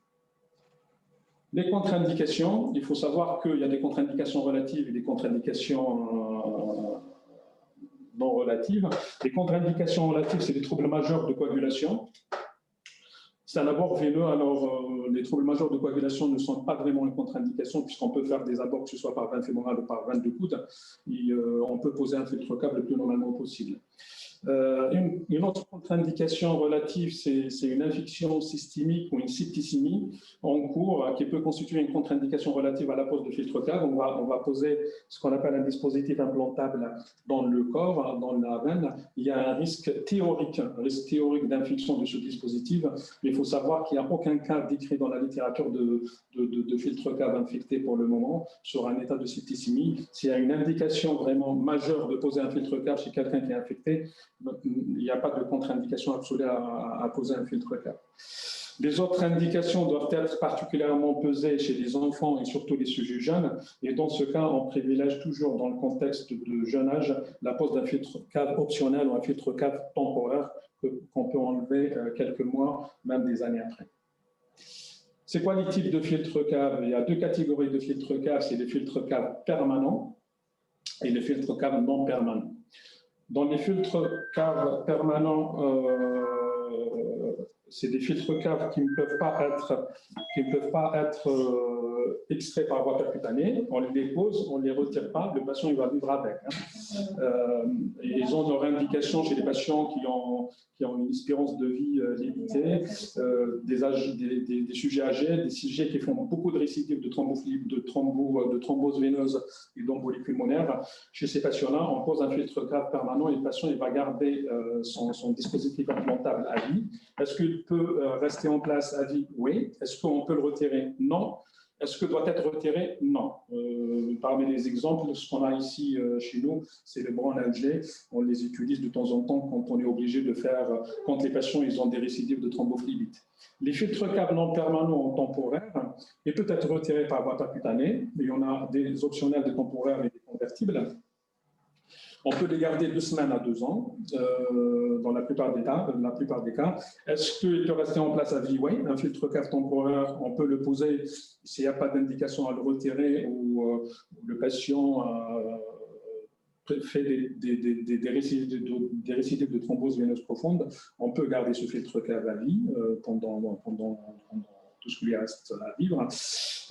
Les contre-indications, il faut savoir qu'il y a des contre-indications relatives et des contre-indications non relatives. Les contre-indications relatives, c'est des troubles majeurs de coagulation. C'est un abord veineux, alors les troubles majeurs de coagulation ne sont pas vraiment une contre-indication puisqu'on peut faire des abords, que ce soit par veine fémorale ou par veine de coude, et on peut poser un filtre cave le plus normalement possible. Une autre contre-indication relative, c'est une infection systémique ou une septicémie en cours qui peut constituer une contre-indication relative à la pose de filtre cave. On va poser ce qu'on appelle un dispositif implantable dans le corps, dans la veine. Il y a un risque théorique d'infection de ce dispositif, mais il faut savoir qu'il n'y a aucun cas décrit dans la littérature de filtre cave infecté pour le moment sur un état de septicémie. S'il y a une indication vraiment majeure de poser un filtre cave chez quelqu'un qui est infecté, il n'y a pas de contre-indication absolue à poser un filtre cave. Les autres indications doivent être particulièrement pesées chez les enfants et surtout les sujets jeunes. Et dans ce cas, on privilège toujours, dans le contexte de jeune âge, la pose d'un filtre cave optionnel ou un filtre cave temporaire qu'on peut enlever quelques mois, même des années après. C'est quoi les types de filtres cave? Il y a deux catégories de filtres cave, c'est les filtres cave permanents et les filtres cave non permanents. Dans les filtres cave permanents, c'est des filtres cave qui ne peuvent pas être extraits par voie percutanée. On les pose, on ne les retire pas, le patient il va vivre avec. Et ils ont leur indication chez les patients qui ont une espérance de vie limitée, des sujets âgés, des sujets qui font beaucoup de récidives de thrombose veineuse et d'embolie pulmonaire. Chez ces patients-là, on pose un filtre cave permanent et le patient il va garder son dispositif implantable à vie. Est-ce qu'il peut rester en place à vie? Oui. Est-ce qu'on peut le retirer? Non. Est-ce que doit être retiré? Non. Parmi les exemples, ce qu'on a ici chez nous, c'est le Brown Alger. On les utilise de temps en temps quand on est obligé de faire, quand les patients ils ont des récidives de thrombophlébite. Les filtres cave non permanents temporaires, ils peuvent être retirés par voie percutanée. Il y en a des optionnels, des temporaires et des convertibles. On peut les garder 2 semaines à 2 ans, dans la plupart des cas. Est-ce qu'il peut rester en place à vie? Oui. Un filtre cave temporaire, on peut le poser s'il n'y a pas d'indication à le retirer ou le patient fait des récidives de thrombose veineuse profonde. On peut garder ce filtre cave à vie pendant tout ce qui lui reste à vivre.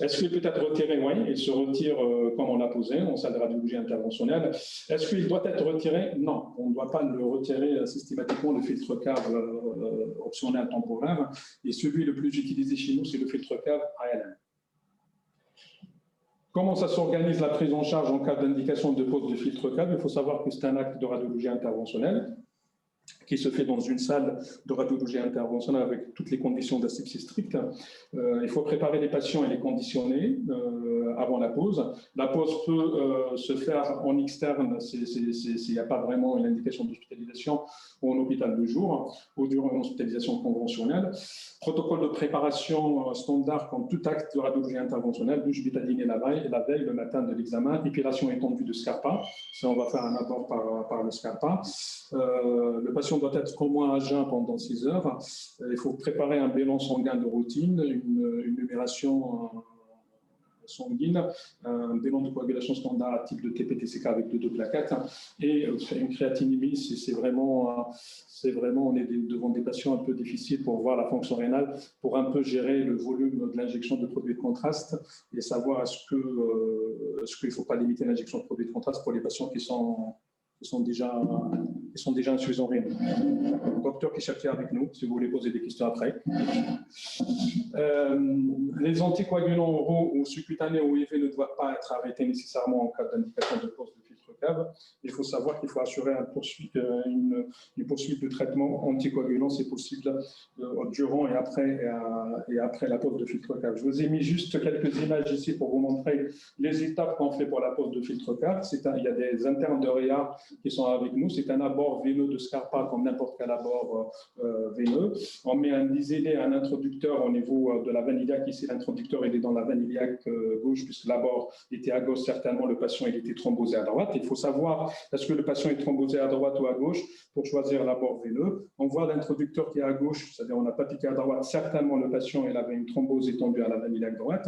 Est-ce qu'il peut être retiré? Oui, il se retire comme on l'a posé, en salle de radiologie interventionnelle. Est-ce qu'il doit être retiré? Non, on ne doit pas le retirer systématiquement, le filtre cave optionnel temporaire. Et celui le plus utilisé chez nous, c'est le filtre cave ALM. Comment ça s'organise la prise en charge en cas d'indication de pose de filtre cave? Il faut savoir que c'est un acte de radiologie interventionnelle qui se fait dans une salle de radiologie interventionnelle avec toutes les conditions d'asepsie stricte. Il faut préparer les patients et les conditionner avant la pose. La pose peut se faire en externe s'il n'y a pas vraiment une indication d'hospitalisation ou en hôpital de jour ou durant une hospitalisation conventionnelle. Protocole de préparation standard comme tout acte de radiologie interventionnelle, douche bétadinée la veille, le matin de l'examen, épilation étendue de Scarpa. Ça, on va faire un abord par le Scarpa. Le patient doit être au moins à jeun pendant 6 heures. Il faut préparer un bilan sanguin de routine, une numération sanguine, un bilan de coagulation standard à type de TPTCK avec 2 plaquettes et une créatinémie. C'est vraiment, on est devant des patients un peu difficiles pour voir la fonction rénale, pour un peu gérer le volume de l'injection de produits de contraste et savoir est-ce qu'il ne faut pas limiter l'injection de produits de contraste pour les patients qui sont déjà insuffisants rénaux. Docteur qui cherche avec nous, si vous voulez poser des questions après. Les anticoagulants oraux ou subcutanés ou IV ne doivent pas être arrêtés nécessairement en cas d'indication de pose de filtre cave. Il faut savoir qu'il faut assurer une poursuite de traitement anticoagulant, c'est possible durant et après la pose de filtre cave. Je vous ai mis juste quelques images ici pour vous montrer les étapes qu'on fait pour la pose de filtre cave. Il y a des internes de réa qui sont avec nous. C'est un abord veineux de Scarpa comme n'importe quel abord veineux. On met un isolé, un introducteur au niveau de la veine iliaque. Ici, l'introducteur il est dans la veine iliaque gauche puisque l'abord était à gauche. Certainement, le patient il était thrombosé à droite. Il faut savoir est-ce que le patient est thrombosé à droite ou à gauche pour choisir l'abord veineux. On voit l'introducteur qui est à gauche, c'est-à-dire on n'a pas piqué à droite. Certainement, le patient il avait une thrombose étendue à la veine iliaque droite.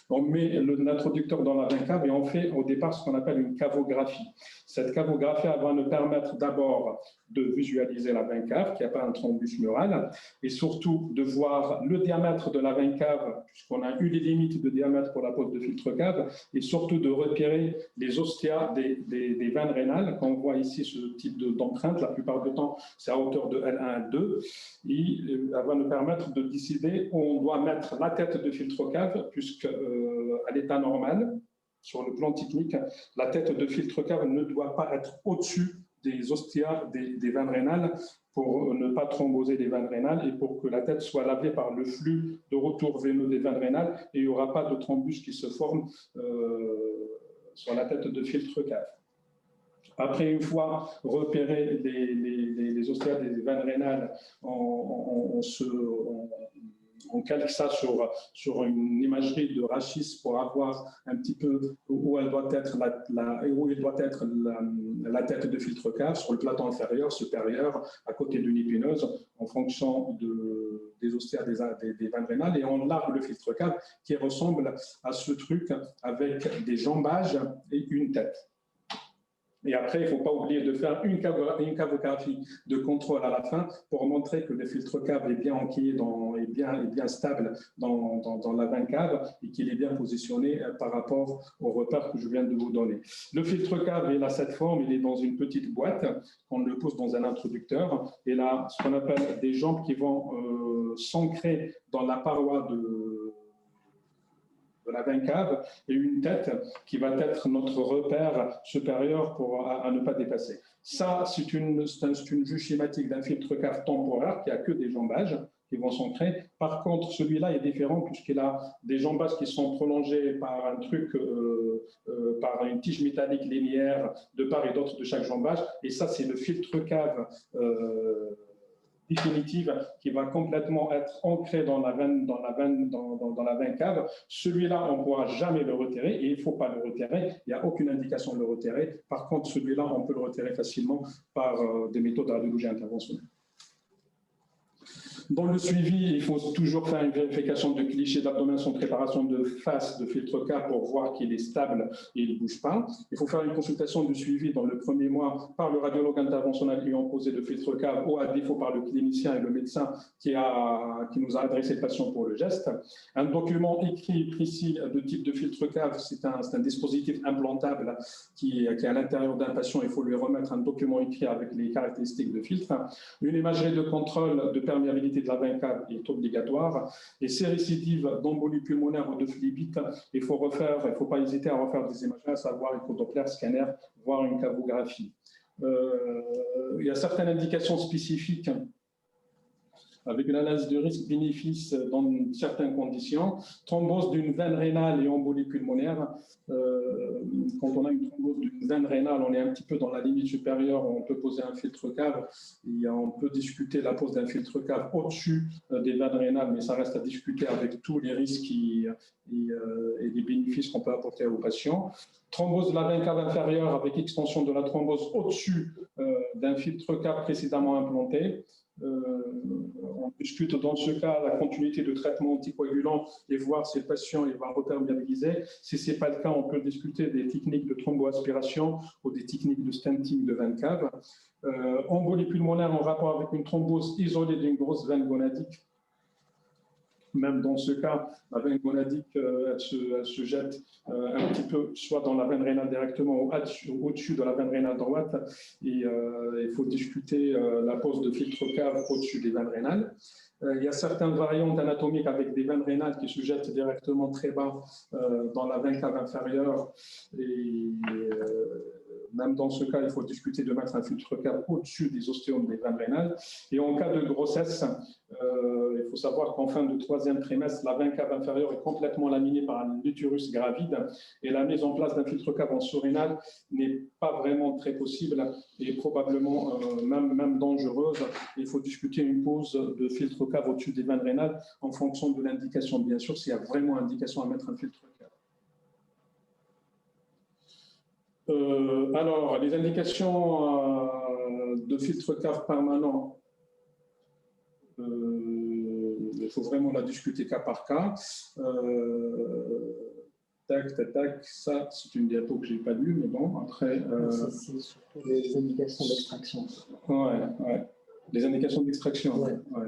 On met l'introducteur dans la veine cave et on fait au départ ce qu'on appelle une cavographie. Cette cavographie va nous permettre d'abord de visualiser la veine cave, qu'il n'y a pas un thrombus mural, et surtout de voir le diamètre de la veine cave, puisqu'on a eu les limites de diamètre pour la pose de filtre cave, et surtout de repérer les ostia des des veines rénales. Quand on voit ici ce type d'empreinte, la plupart du temps, c'est à hauteur de L1, L2. Elle va nous permettre de décider où on doit mettre la tête de filtre cave, puisqu'à l'état normal, sur le plan technique, la tête de filtre cave ne doit pas être au-dessus des ostia des veines rénales pour ne pas thromboser les veines rénales et pour que la tête soit lavée par le flux de retour veineux des veines rénales et il n'y aura pas de thrombus qui se forme sur la tête de filtre cave. Après, une fois repérés les ostia des veines rénales, on calque ça sur une imagerie de rachis pour avoir un petit peu où elle doit être la tête de filtre cave, sur le plateau inférieur, supérieur, à côté d'une épineuse, en fonction des ostia des veines rénales. Et on largue le filtre cave qui ressemble à ce truc avec des jambages et une tête. Et après, il ne faut pas oublier de faire une cavographie de contrôle à la fin pour montrer que le filtre cave est bien enquillé, est bien stable dans la veine cave et qu'il est bien positionné par rapport au repère que je viens de vous donner. Le filtre cave, il a cette forme, il est dans une petite boîte, on le pose dans un introducteur. Et là, ce qu'on appelle des jambes qui vont s'ancrer dans la paroi de la veine cave et une tête qui va être notre repère supérieur à ne pas dépasser. Ça, c'est une vue schématique d'un filtre cave temporaire qui a que des jambages qui vont s'ancrer. Par contre, celui-là est différent puisqu'il a des jambages qui sont prolongés par un truc, par une tige métallique linéaire de part et d'autre de chaque jambage. Et ça, c'est le filtre cave définitive qui va complètement être ancré dans la veine cave. Celui-là, on ne pourra jamais le retirer et il ne faut pas le retirer. Il n'y a aucune indication de le retirer. Par contre, celui-là, on peut le retirer facilement par des méthodes de radiologie interventionnelle. Dans le suivi, il faut toujours faire une vérification de cliché d'abdomen sans préparation de face de filtre cave pour voir qu'il est stable et il ne bouge pas. Il faut faire une consultation de suivi dans le premier mois par le radiologue interventionnel ayant posé le filtre cave ou à défaut par le clinicien et le médecin qui nous a adressé le patient pour le geste. Un document écrit précis de type de filtre cave, c'est un dispositif implantable qui est à l'intérieur d'un patient. Il faut lui remettre un document écrit avec les caractéristiques de filtre. Une imagerie de contrôle de perméabilité de la veine cave est obligatoire. Et ces récidives d'embolie pulmonaire ou de phlébite, il ne faut pas hésiter à refaire des imageries, à savoir écho-doppler, scanner, voire une cavographie. Il y a certaines indications spécifiques avec une analyse de risque-bénéfice dans certaines conditions. Thrombose d'une veine rénale et embolie pulmonaire. Quand on a une thrombose d'une veine rénale, on est un petit peu dans la limite supérieure, on peut poser un filtre cave. On peut discuter la pose d'un filtre cave au-dessus des veines rénales, mais ça reste à discuter avec tous les risques et les bénéfices qu'on peut apporter aux patients. Thrombose de la veine cave inférieure avec extension de la thrombose au-dessus d'un filtre cave précédemment implanté. On discute dans ce cas la continuité de traitement anticoagulant et voir si le patient va reperméabiliser. Si ce n'est pas le cas, on peut discuter des techniques de thromboaspiration ou des techniques de stenting de veine cave. Embolie pulmonaire en rapport avec une thrombose isolée d'une grosse veine gonadique. Même dans ce cas, la veine gonadique, elle se jette un petit peu, soit dans la veine rénale directement ou au-dessus de la veine rénale droite. Et il faut discuter la pose de filtre cave au-dessus des veines rénales. Il y a certaines variantes anatomiques avec des veines rénales qui se jettent directement très bas dans la veine cave inférieure. Et même dans ce cas, il faut discuter de mettre un filtre cave au-dessus des ostéomes des veines rénales. Et en cas de grossesse, il faut savoir qu'en fin de 3e trimestre, la veine cave inférieure est complètement laminée par un utérus gravide et la mise en place d'un filtre cave en surrénal n'est pas vraiment très possible et probablement même dangereuse. Il faut discuter une pose de filtre cave au-dessus des veines rénales en fonction de l'indication, bien sûr, s'il y a vraiment indication à mettre un filtre cave. Alors, les indications de filtre cave permanent, il faut vraiment la discuter cas par cas. Ça, c'est une diapo que je n'ai pas lue, mais bon, après… C'est surtout les indications d'extraction. Ouais. Les indications d'extraction. Ouais. Ouais.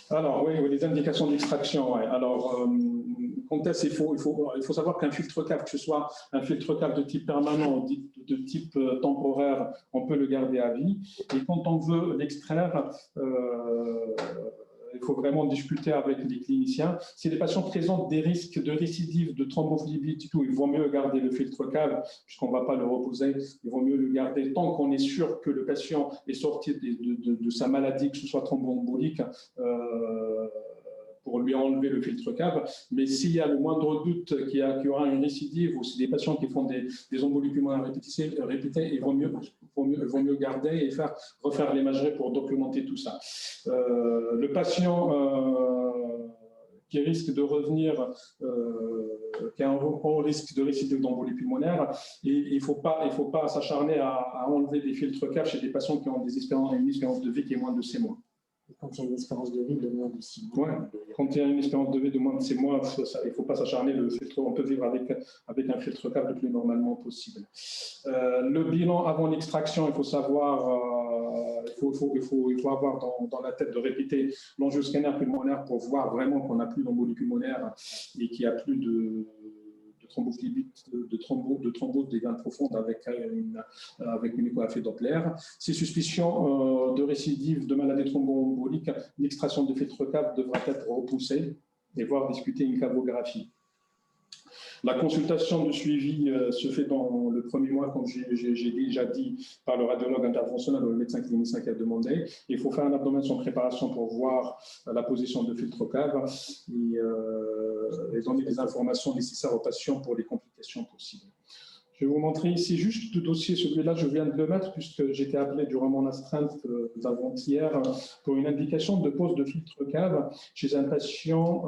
Alors, oui, les indications d'extraction. Ouais. Alors, quand est-ce il faut savoir qu'un filtre cave, que ce soit un filtre cave de type permanent ou de type temporaire, on peut le garder à vie. Et quand on veut l'extraire, il faut vraiment discuter avec les cliniciens. Si les patients présentent des risques de récidive, de thrombophlébite et tout, il vaut mieux garder le filtre cave, puisqu'on ne va pas le reposer. Il vaut mieux le garder tant qu'on est sûr que le patient est sorti de sa maladie, que ce soit thromboembolique, pour lui enlever le filtre cave. Mais s'il y a le moindre doute qu'il y aura une récidive, ou si des patients qui font des embolies pulmonaires répétées, il vaut mieux garder et refaire l'imagerie pour documenter tout ça. Le patient qui risque de revenir, qui a un haut risque de récidive d'embolie pulmonaire, et il ne faut pas s'acharner à enlever des filtres cave chez des patients qui ont une espérance de vie qui est moins de 6 mois. Quand il y a une espérance de vie de moins de 6 mois. Ouais. Quand il y a une espérance de vie de moins de 6 mois, il ne faut pas s'acharner. On peut vivre avec un filtre cave le plus normalement possible. Le bilan avant l'extraction, il faut savoir, il faut avoir dans la tête de répéter l'angioscanner pulmonaire pour voir vraiment qu'on n'a plus d'embolie pulmonaire et qu'il n'y a plus de thrombophlébite, de thrombose des veines profondes avec une échographie Doppler. Ces suspicions de récidive de maladie thromboembolique, l'extraction de filtre cave devra être repoussée et voire discuter une cavographie. La consultation de suivi se fait dans le premier mois, comme j'ai déjà dit, par le radiologue interventionnel ou le médecin clinicien qui a demandé. Il faut faire un abdomen sans préparation pour voir la position de filtre cave et donner les informations nécessaires aux patients pour les complications possibles. Je vais vous montrer ici juste le dossier, celui-là je viens de le mettre puisque j'étais appelé durant mon astreinte d'avant-hier pour une indication de pose de filtre cave chez un patient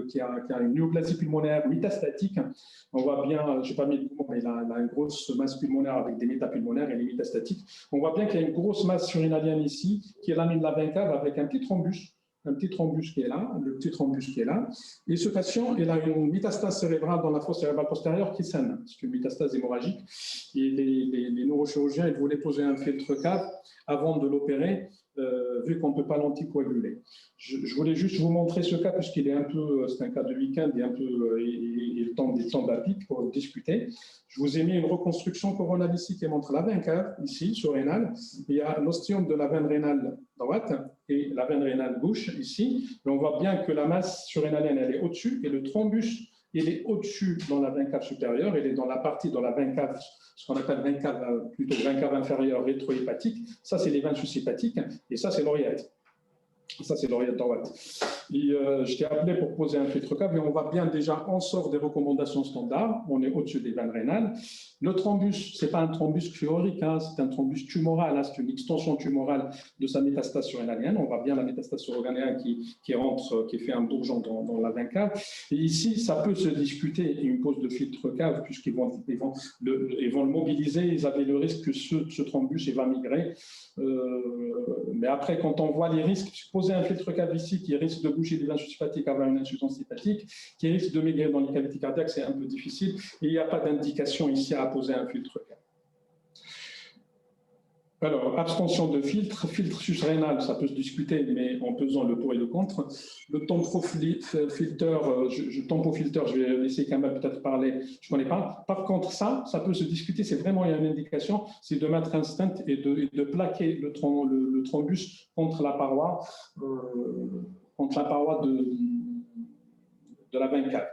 qui a une néoplasie pulmonaire métastatique. On voit bien, je n'ai pas mis le poumon, mais il a une grosse masse pulmonaire avec des métapulmonaires et les métastatiques. On voit bien qu'il y a une grosse masse surrénalienne ici, qui est l'amine de la veine cave avec un petit thrombus qui est là, le petit thrombus qui est là. Et ce patient, il a une métastase cérébrale dans la fosse cérébrale postérieure qui saine. C'est une métastase hémorragique. Et les neurochirurgiens, ils voulaient poser un filtre cave avant de l'opérer, vu qu'on ne peut pas l'anticoaguler. Je voulais juste vous montrer ce cas, puisqu'il est c'est un cas de week-end et le temps d'APIC pour discuter. Je vous ai mis une reconstruction coronale ici qui montre la veine cave, ici, surrénale. Il y a l'ostium de la veine rénale droite et la veine rénale gauche, ici. Et on voit bien que la masse surrénalienne, elle est au-dessus, et le thrombus, il est au-dessus dans la veine cave supérieure, il est dans la partie, dans la veine cave, ce qu'on appelle veine cave inférieure rétrohépatique. Ça, c'est les veines suscépatiques, et ça, c'est l'oreillette. Ça, c'est l'oreillette droite. Et je t'ai appelé pour poser un filtre cave, et on voit bien déjà, on sort des recommandations standards, on est au-dessus des veines rénales. Le thrombus, ce n'est pas un thrombus chlorique, hein, c'est un thrombus tumoral, hein, c'est une extension tumorale de sa métastase surrénalienne. On voit bien la métastase surrénalienne qui rentre, qui fait un bourgeon dans la veine cave. Et ici, ça peut se discuter, une pose de filtre cave, puisqu'ils vont le mobiliser, ils avaient le risque que ce thrombus va migrer. Mais après, quand on voit les risques, poser un filtre cave ici qui risque de boucher des veines suscépatiques, avoir une insuffisance hépatique, qui risque de migrer dans les cavités cardiaques, c'est un peu difficile. Et il n'y a pas d'indication ici à poser un filtre cave. Alors, abstention de filtre susrénal, ça peut se discuter, mais en pesant le pour et le contre. Le tempofilter, je vais laisser Kamal peut-être parler, je ne connais pas. Par contre, ça peut se discuter, c'est vraiment une indication, c'est de mettre un stent et de plaquer le thrombus contre la paroi de la veine cave.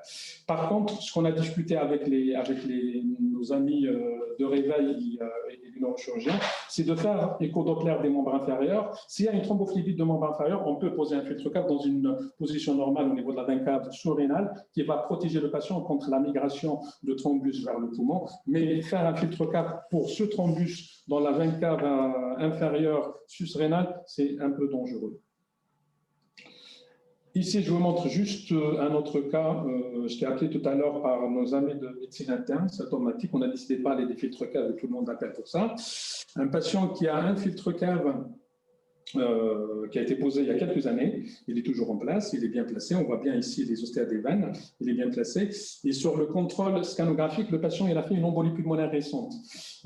Par contre, ce qu'on a discuté avec nos amis de réveil et du neurochirurgien, c'est de faire écho-doppler des membres inférieurs. S'il y a une thrombophlébite de membres inférieurs, on peut poser un filtre cave dans une position normale au niveau de la veine cave surrénale qui va protéger le patient contre la migration de thrombus vers le poumon. Mais faire un filtre cave pour ce thrombus dans la veine cave inférieure susrénale, c'est un peu dangereux. Ici, je vous montre juste un autre cas. Je t'ai appelé tout à l'heure par nos amis de médecine interne, c'est automatique. On a décidé de parler des filtres cave et tout le monde appelle pour ça. Un patient qui a un filtre cave qui a été posé il y a quelques années. Il est toujours en place, il est bien placé. On voit bien ici les ostéas des veines, il est bien placé. Et sur le contrôle scanographique, le patient il a fait une embolie pulmonaire récente.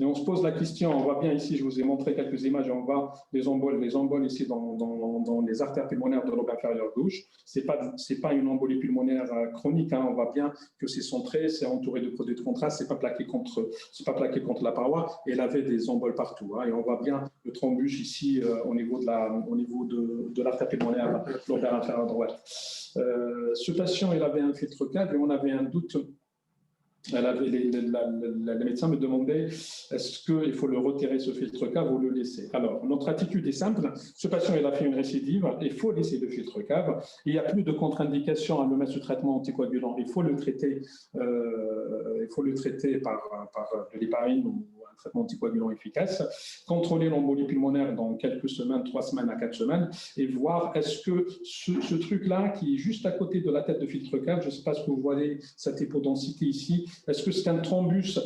Et on se pose la question, on voit bien ici, je vous ai montré quelques images, on voit les emboles ici dans les artères pulmonaires de lobe inférieur gauche. C'est pas une embolie pulmonaire chronique, hein. On voit bien que c'est centré, c'est entouré de produits de contraste, c'est pas plaqué contre la paroi, et il avait des emboles partout, hein. Et on voit bien le thrombus ici au niveau de l'artère pulmonaire lobaire inférieure droite. Ce patient, il avait un filtre cave et on avait un doute. Les médecins me demandaient est-ce qu'il faut le retirer ce filtre cave ou le laisser. Alors, notre attitude est simple. Ce patient, il a fait une récidive, il faut laisser le filtre cave. Il n'y a plus de contre-indication à le mettre sous traitement anticoagulant. Il faut le traiter, par de l'héparine ou un traitement anticoagulant efficace. Contrôler l'embolie pulmonaire dans quelques semaines, 3 semaines à 4 semaines, et voir est-ce que ce truc-là, qui est juste à côté de la tête de filtre cave, je ne sais pas ce que vous voyez, cette hypodensité ici, est-ce que c'est un thrombus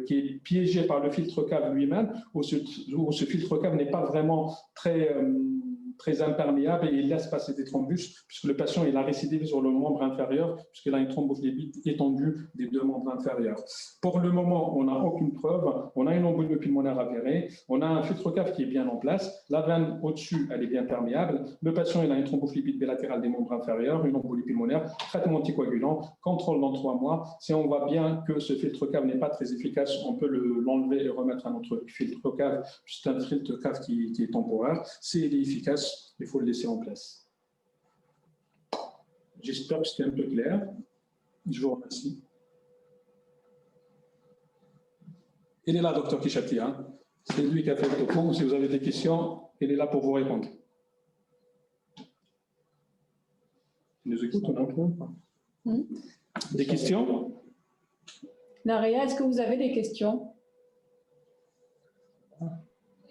qui est piégé par le filtre cave lui-même, ou ce filtre cave n'est pas vraiment très imperméable et il laisse passer des thrombus, puisque le patient il a récidivé sur le membre inférieur, puisqu'il a une thrombophlébite étendue des 2 membres inférieurs. Pour le moment, on n'a aucune preuve, on a une embolie pulmonaire avérée, on a un filtre cave qui est bien en place, la veine au-dessus, elle est bien perméable, le patient il a une thrombophlébite bilatérale des membres inférieurs, une embolie pulmonaire, traitement anticoagulant, contrôle dans 3 mois. Si on voit bien que ce filtre cave n'est pas très efficace, on peut l'enlever et remettre un autre filtre cave, c'est un filtre cave qui est temporaire. S'il est efficace, il faut le laisser en place. J'espère que c'était un peu clair. Je vous remercie. Il est là, docteur Kishati. Hein. C'est lui qui a fait le topo. Si vous avez des questions, il est là pour vous répondre. Il nous écoute, non? Des questions? Naria, est-ce que vous avez des questions?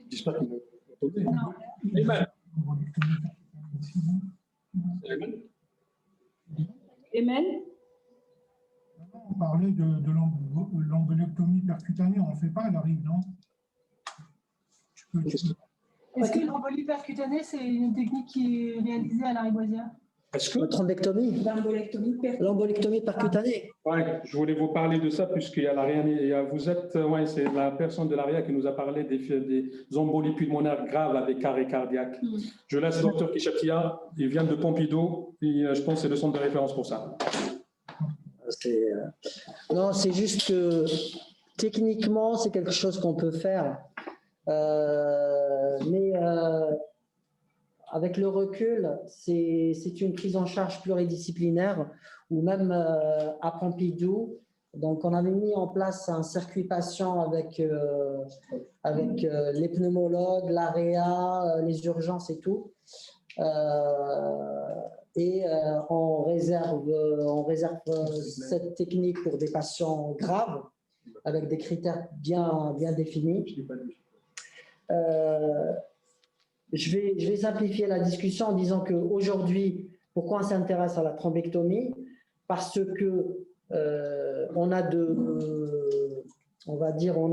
J'espère que vous répondez. Eman. Emen? On parlait de l'embolectomie percutanée, on ne fait pas à l'arrivée, non? Est-ce que l'embolie percutanée, c'est une technique qui est réalisée à Lariboisière? Est-ce que... Thrombectomie. L'embolectomie percutanée. Oui, je voulais vous parler de ça puisqu'il y a vous êtes, c'est la personne de l'ARIA qui nous a parlé des embolies pulmonaires graves avec arrêt cardiaque. Je laisse le docteur Kishatia, il vient de Pompidou, et je pense que c'est le centre de référence pour ça. Non, c'est juste que techniquement, c'est quelque chose qu'on peut faire. Mais avec le recul, c'est une prise en charge pluridisciplinaire ou même à Pompidou. Donc, on avait mis en place un circuit patient avec les pneumologues, l'AREA, les urgences et tout. On réserve cette technique pour des patients graves avec des critères bien définis. Je vais simplifier la discussion en disant qu'aujourd'hui, pourquoi on s'intéresse à la thrombectomie? Parce que on a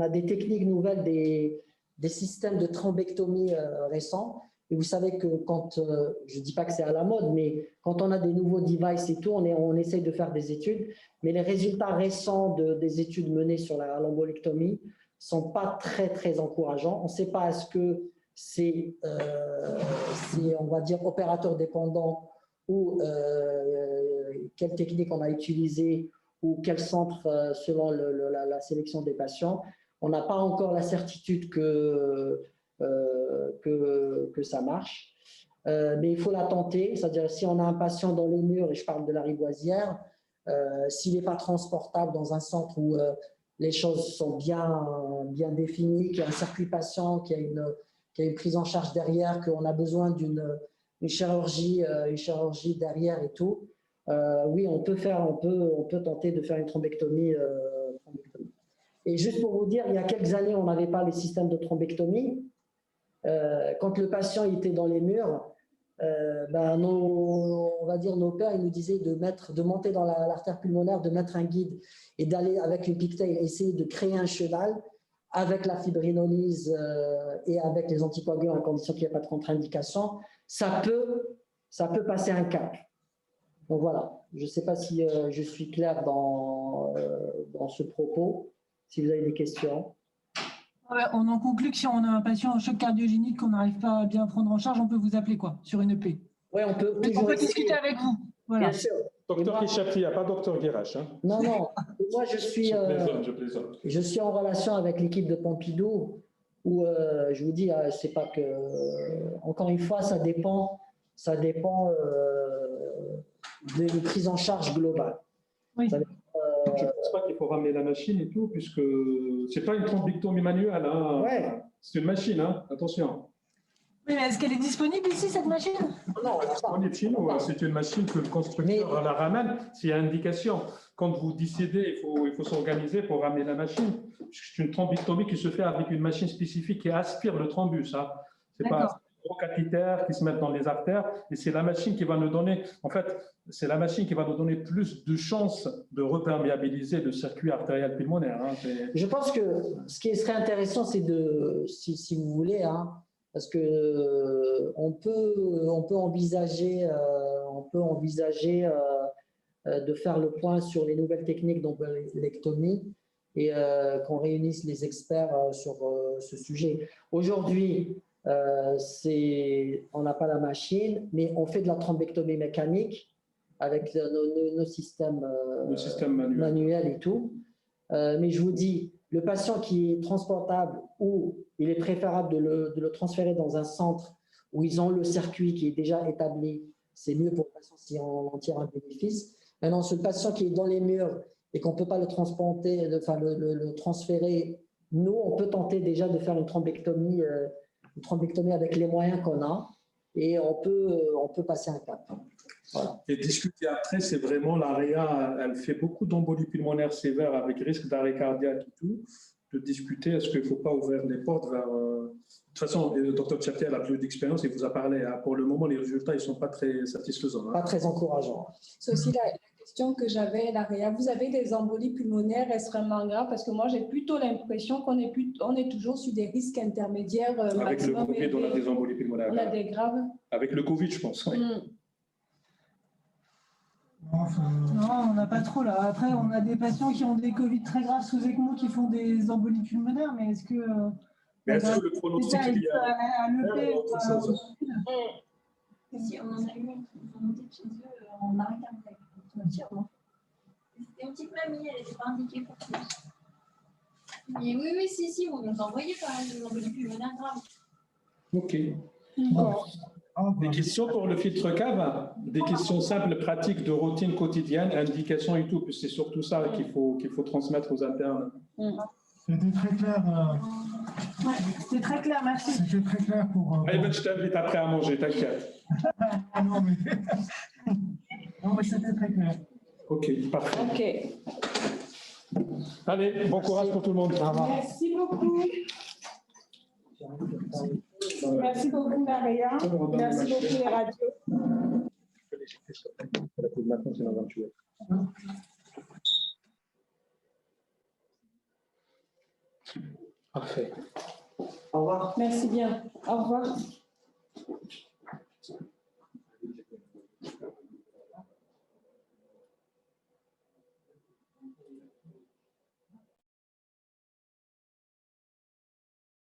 des techniques nouvelles, des systèmes de thrombectomie récents. Et vous savez que quand, je ne dis pas que c'est à la mode, mais quand on a des nouveaux devices et tout, on essaye de faire des études. Mais les résultats récents des études menées sur l'embolectomie ne sont pas très, très encourageants. On ne sait pas est-ce que c'est, on va dire, opérateur dépendant ou quelle technique on a utilisée ou quel centre selon la sélection des patients. On n'a pas encore la certitude que ça marche. Mais il faut la tenter, c'est-à-dire si on a un patient dans les murs, et je parle de Lariboisière, s'il n'est pas transportable dans un centre où les choses sont bien définies, qu'il y a un circuit patient, qu'il y a une prise en charge derrière, qu'on a besoin d'une chirurgie derrière et tout, oui, on peut tenter de faire une thrombectomie. Et juste pour vous dire, il y a quelques années, on n'avait pas les systèmes de thrombectomie. Quand le patient était dans les murs, on va dire nos pères, ils nous disaient de monter dans l'artère pulmonaire, de mettre un guide et d'aller avec une pigtail essayer de créer un cheval avec la fibrinolyse et avec les anticoagulants à condition qu'il n'y ait pas de contre-indication, ça peut passer un cap. Donc voilà, je ne sais pas si je suis clair dans ce propos, si vous avez des questions. Ouais, on en conclut que si on a un patient en choc cardiogénique qu'on n'arrive pas à bien prendre en charge, on peut vous appeler quoi, sur une EP. Oui, on peut toujours discuter avec vous. Voilà. Bien sûr. Docteur Kishapti, il n'y a pas docteur Guirache. Hein. Non, non. Moi, je suis en relation avec l'équipe de Pompidou où je vous dis, c'est pas que. Encore une fois, ça dépend de prise en charge globale. Oui. Je ne pense pas qu'il faut ramener la machine et tout, puisque ce n'est pas une thrombectomie manuelle. Hein. Ouais. C'est une machine, hein. Attention. Oui, mais est-ce qu'elle est disponible ici, cette machine? Non, On est chez nous, c'est une machine que le constructeur la ramène, s'il y a indication. Quand vous décidez, il faut s'organiser pour ramener la machine. C'est une thrombectomie qui se fait avec une machine spécifique qui aspire le thrombus. Hein. Ce n'est pas un gros cathéter qui se met dans les artères, et c'est la machine qui va nous donner, en fait, c'est la machine qui va nous donner plus de chances de reperméabiliser le circuit artériel pulmonaire. Hein. Je pense que ce qui serait intéressant, c'est de, si vous voulez, hein, parce que on peut envisager de faire le point sur les nouvelles techniques d'embolectomie et qu'on réunisse les experts sur ce sujet. Aujourd'hui, on n'a pas la machine, mais on fait de la thrombectomie mécanique avec nos systèmes manuels et tout. Mais je vous dis, le patient qui est transportable, ou il est préférable de le transférer dans un centre où ils ont le circuit qui est déjà établi, c'est mieux pour le patient si on en tire un bénéfice. Maintenant, ce patient qui est dans les murs et qu'on ne peut pas le transplanter, le transférer, nous, on peut tenter déjà de faire une thrombectomie avec les moyens qu'on a, et on peut passer un cap. Voilà. Et discuter après, c'est vraiment l'AREA, elle fait beaucoup d'embolies pulmonaires sévères avec risque d'arrêt cardiaque et tout. De discuter, est-ce qu'il ne faut pas ouvrir les portes vers. De toute façon, le docteur Tchapti a plus d'expérience, il vous a parlé. Hein. Pour le moment, les résultats ne sont pas très satisfaisants. Hein. Pas très encourageants. C'est aussi la question que j'avais, l'AREA. Vous avez des embolies pulmonaires extrêmement graves, parce que moi, j'ai plutôt l'impression qu'on est toujours sur des risques intermédiaires. Avec le Covid, on a des embolies pulmonaires. On a des graves. Avec le Covid, je pense. Oui. Non, on n'a pas trop là. Après, on a des patients qui ont des Covid très graves sous ECMO qui font des embolies pulmonaires, mais est-ce que le pronostic est Si on en a eu une qui sont montées de chez eux en arrêt cardiaque. C'était une petite mamie, elle n'était pas indiquée pour plus. Mais oui, si, on nous a envoyé quand même des embolies pulmonaires graves. Ok. Des questions pour le filtre cave, des questions simples, pratiques de routine quotidienne, indications et tout, puis c'est surtout ça qu'il faut transmettre aux internes. C'était très clair. C'était très clair, merci. C'était très clair pour. Je t'invite après à manger, t'inquiète. non, mais c'était très clair. Ok, parfait. Ok. Allez, bon courage pour tout le monde. Merci beaucoup. Merci beaucoup, Maria. Merci beaucoup, les radios. Parfait. Au revoir. Merci bien. Au revoir.